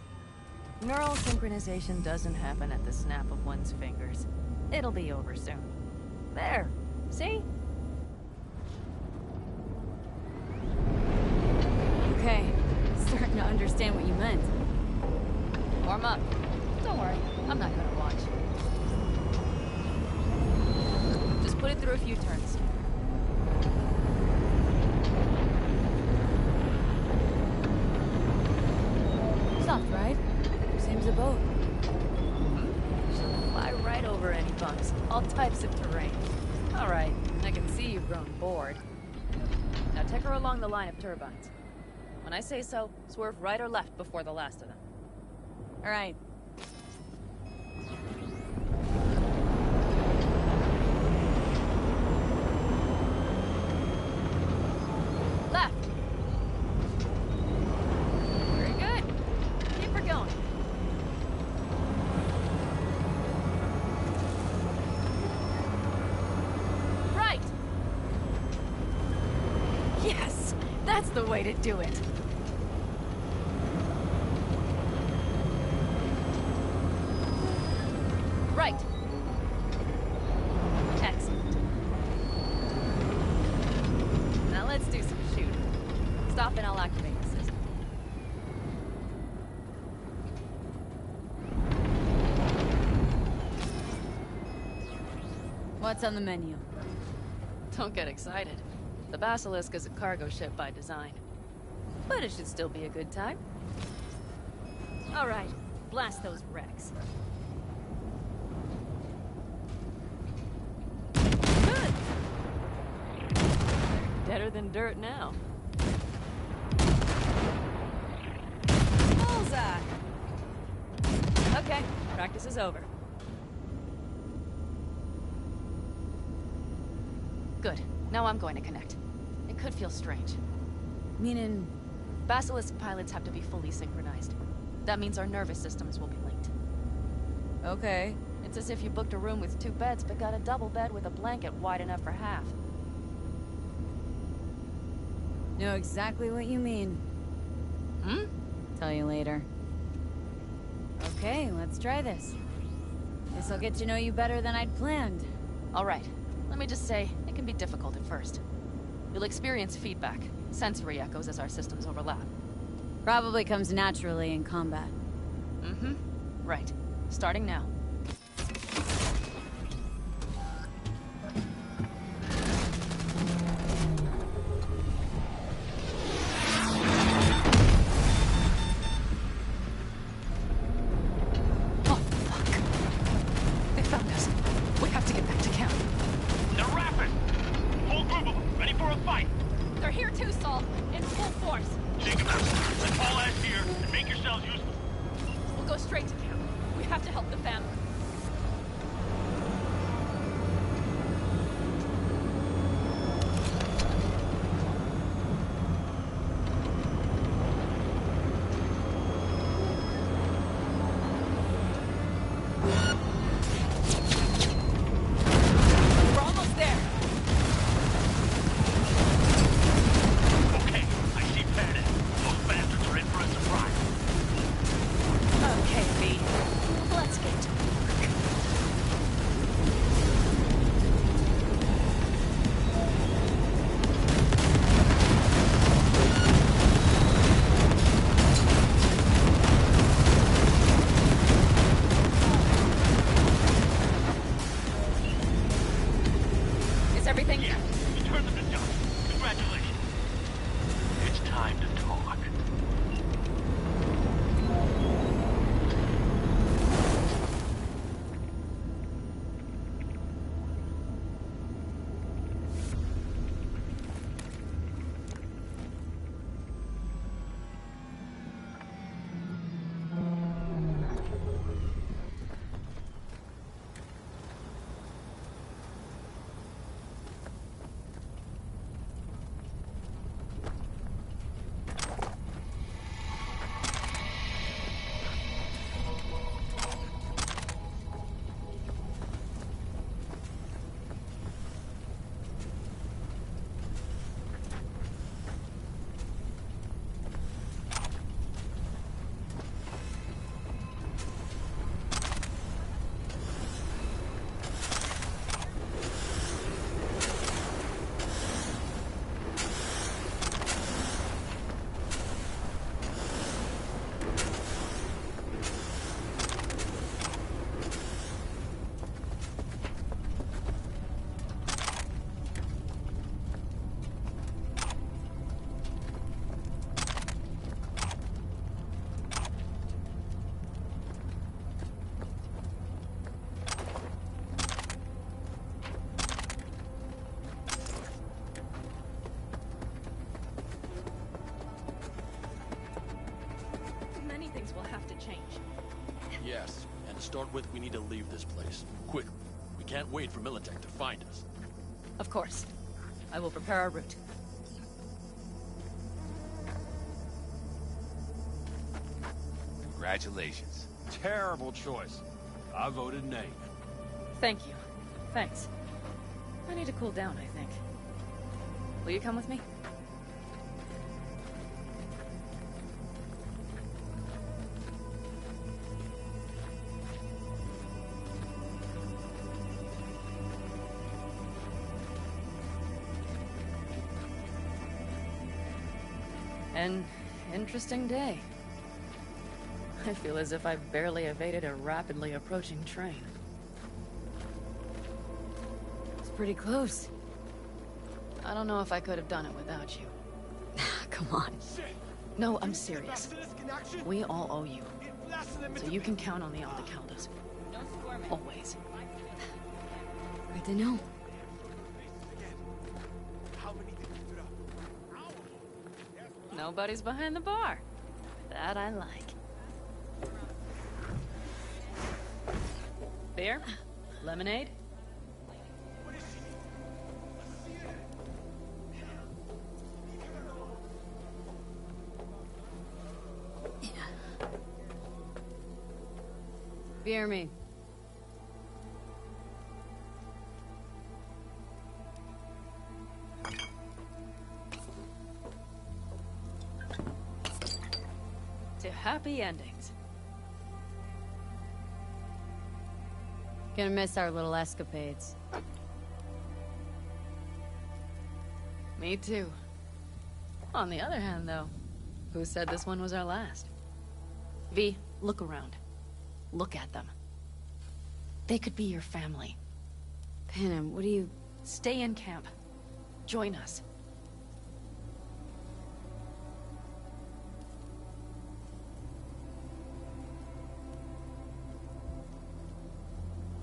Neural synchronization doesn't happen at the snap of one's fingers. It'll be over soon. There. See? Okay, starting to understand what you meant. Warm up. Don't worry, I'm not gonna watch. Just put it through a few turns. Soft, right? Seems a boat. She'll fly right over any bumps. All types of terrain. Alright, I can see you've grown bored. Now take her along the line of turbines. When I say so, swerve right or left before the last of them. Alright. Left! Very good. Keep her going. Right! Yes! That's the way to do it! Right. Excellent. Now let's do some shooting. Stop and I'll activate the system. What's on the menu? Don't get excited. The Basilisk is a cargo ship by design. But it should still be a good time. All right, blast those wrecks. Good! They're deader than dirt now. Bullseye! Okay, practice is over. Good. Now I'm going to connect. It could feel strange. Meaning? Basilisk pilots have to be fully synchronized. That means our nervous systems will be linked. Okay. It's as if you booked a room with 2 beds, but got a double bed with a blanket wide enough for half. Know exactly what you mean. Hmm? Tell you later. Okay, let's try this. Guess I'll get to know you better than I'd planned. All right. Let me just say, it can be difficult at first. You'll experience feedback, sensory echoes as our systems overlap. Probably comes naturally in combat. Mm-hmm. Right. Starting now. Oh, fuck. They found us. We have to get back to camp. They're rapid! Whole group of them, ready for a fight! They're here too, Saul. In full force. Take them out. Let's haul ass here and make yourselves useful. We'll go straight to camp. We have to help the family. We're almost there. Okay, I see Panic. Those bastards are in for a surprise. Okay, V. Let's get to work. things will have to change. Yes, and to start with, we need to leave this place. Quickly. We can't wait for Militech to find us. Of course. I will prepare our route. Congratulations. Terrible choice. I voted nay. Thank you. Thanks. I need to cool down, I think. Will you come with me? An interesting day. I feel as if I've barely evaded a rapidly approaching train. It's pretty close. I don't know if I could have done it without you. Come on. No, I'm serious. We all owe you. So you can count on the Aldecaldos. Always. Good to know. Nobody's behind the bar. That I like. Beer? Lemonade? Beer me. To happy endings. Gonna miss our little escapades. Me too. On the other hand, though, who said this one was our last? V, look around. Look at them. They could be your family. Panem, what do you... Stay in camp. Join us.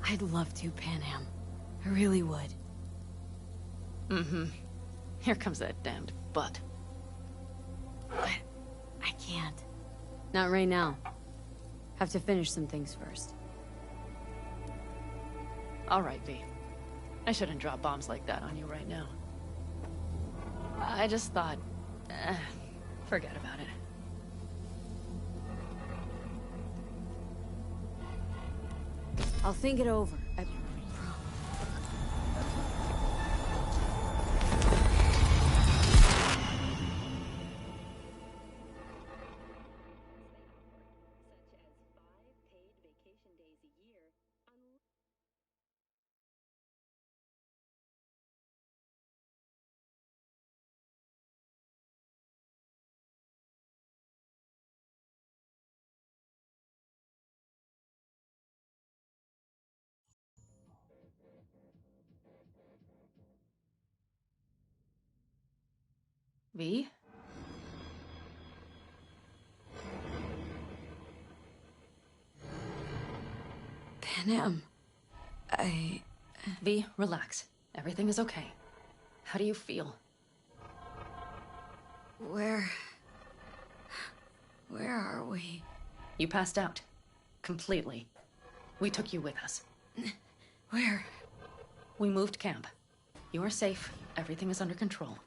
I'd love to, Panem. I really would. Mm-hmm. Here comes that damned butt. But I can't. Not right now. Have to finish some things first. All right, V. I shouldn't drop bombs like that on you right now. I just thought... forget about it. I'll think it over. V? Panem, V, relax. Everything is okay. How do you feel? Where are we? You passed out. Completely. We took you with us. Where? We moved camp. You are safe. Everything is under control.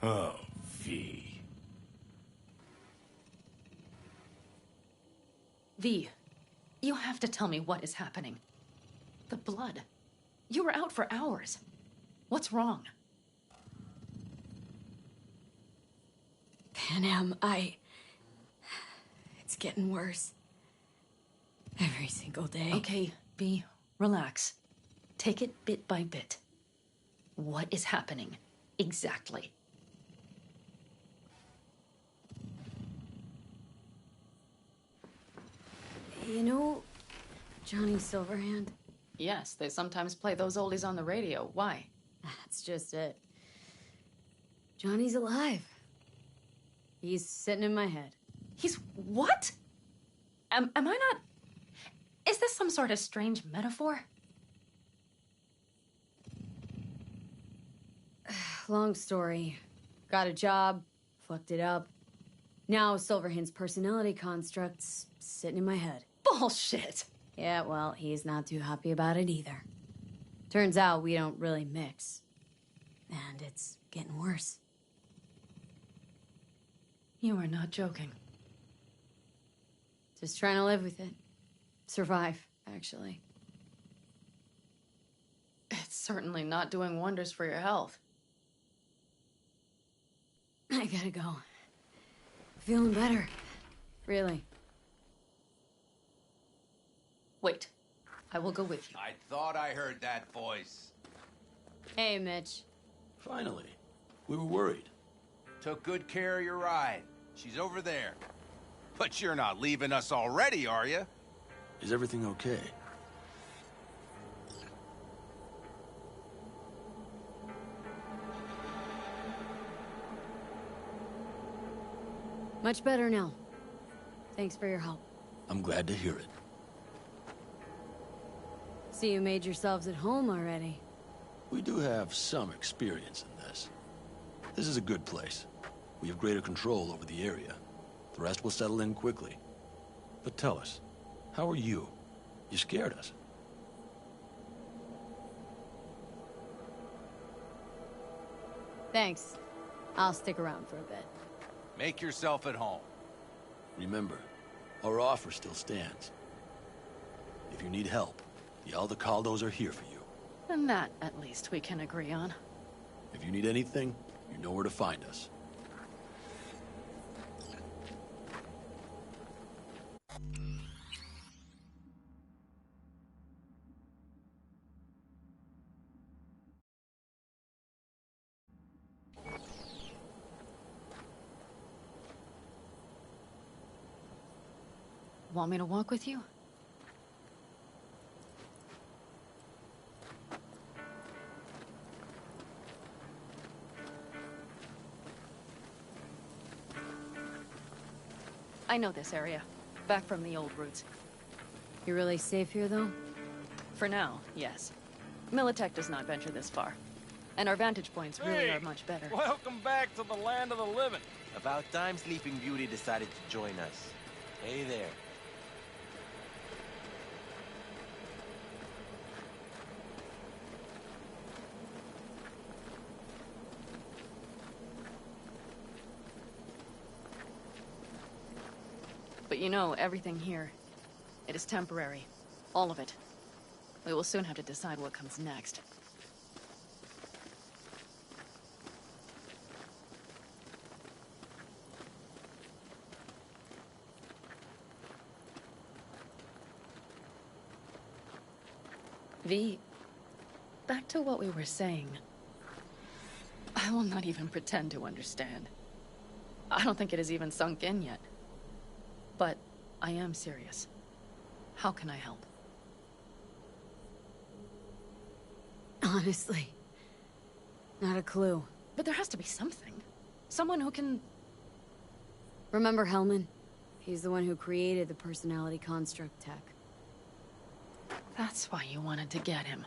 Oh, V. V, you have to tell me what is happening. The blood. You were out for hours. What's wrong? Panem, it's getting worse. Every single day. Okay, V, relax. Take it bit by bit. What is happening? Exactly. You know Johnny Silverhand? Yes, they sometimes play those oldies on the radio. Why? That's just it. Johnny's alive. He's sitting in my head. He's what? Am I not... Is this some sort of strange metaphor? Long story. Got a job, fucked it up. Now Silverhand's personality construct's sitting in my head. Bullshit! Yeah, well, he's not too happy about it either. Turns out we don't really mix. And it's getting worse. You are not joking. Just trying to live with it. Survive, actually. It's certainly not doing wonders for your health. I gotta go. Feeling better. Really. Wait. I will go with you. I thought I heard that voice. Hey, Mitch. Finally. We were worried. Took good care of your ride. She's over there. But you're not leaving us already, are you? Is everything okay? Much better now. Thanks for your help. I'm glad to hear it. See, you made yourselves at home already. We do have some experience in this. This is a good place. We have greater control over the area. The rest will settle in quickly. But tell us, how are you? You scared us. Thanks. I'll stick around for a bit. Make yourself at home. Remember, our offer still stands. If you need help, the Aldecaldos are here for you. And that, at least, we can agree on. If you need anything, you know where to find us. Want me to walk with you? I know this area. Back from the old routes. You're really safe here, though? For now, yes. Militech does not venture this far. And our vantage points really are much better. Welcome back to the land of the living. About time Sleeping Beauty decided to join us. Hey there. But you know, everything here, it is temporary. All of it. We will soon have to decide what comes next. V, back to what we were saying. I will not even pretend to understand. I don't think it has even sunk in yet. But I am serious. How can I help? Honestly, not a clue. But there has to be something. Someone who can... Remember Hellman? He's the one who created the personality construct tech. That's why you wanted to get him.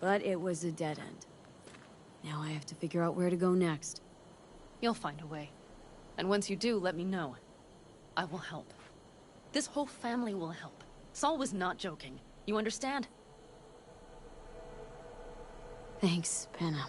But it was a dead end. Now I have to figure out where to go next. You'll find a way. And once you do, let me know. I will help. This whole family will help. Saul was not joking. You understand? Thanks, Panam.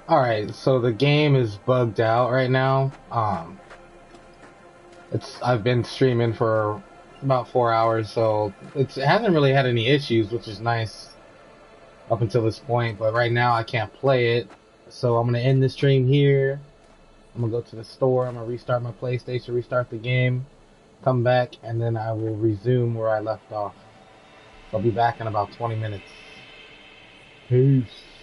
Alright, so the game is bugged out right now. I've been streaming for about 4 hours, so it hasn't really had any issues, which is nice up until this point, but right now I can't play it. So I'm gonna end the stream here, I'm gonna go to the store. I'm gonna restart my PlayStation, restart the game, come back, and then I will resume where I left off. I'll be back in about 20 minutes. Peace.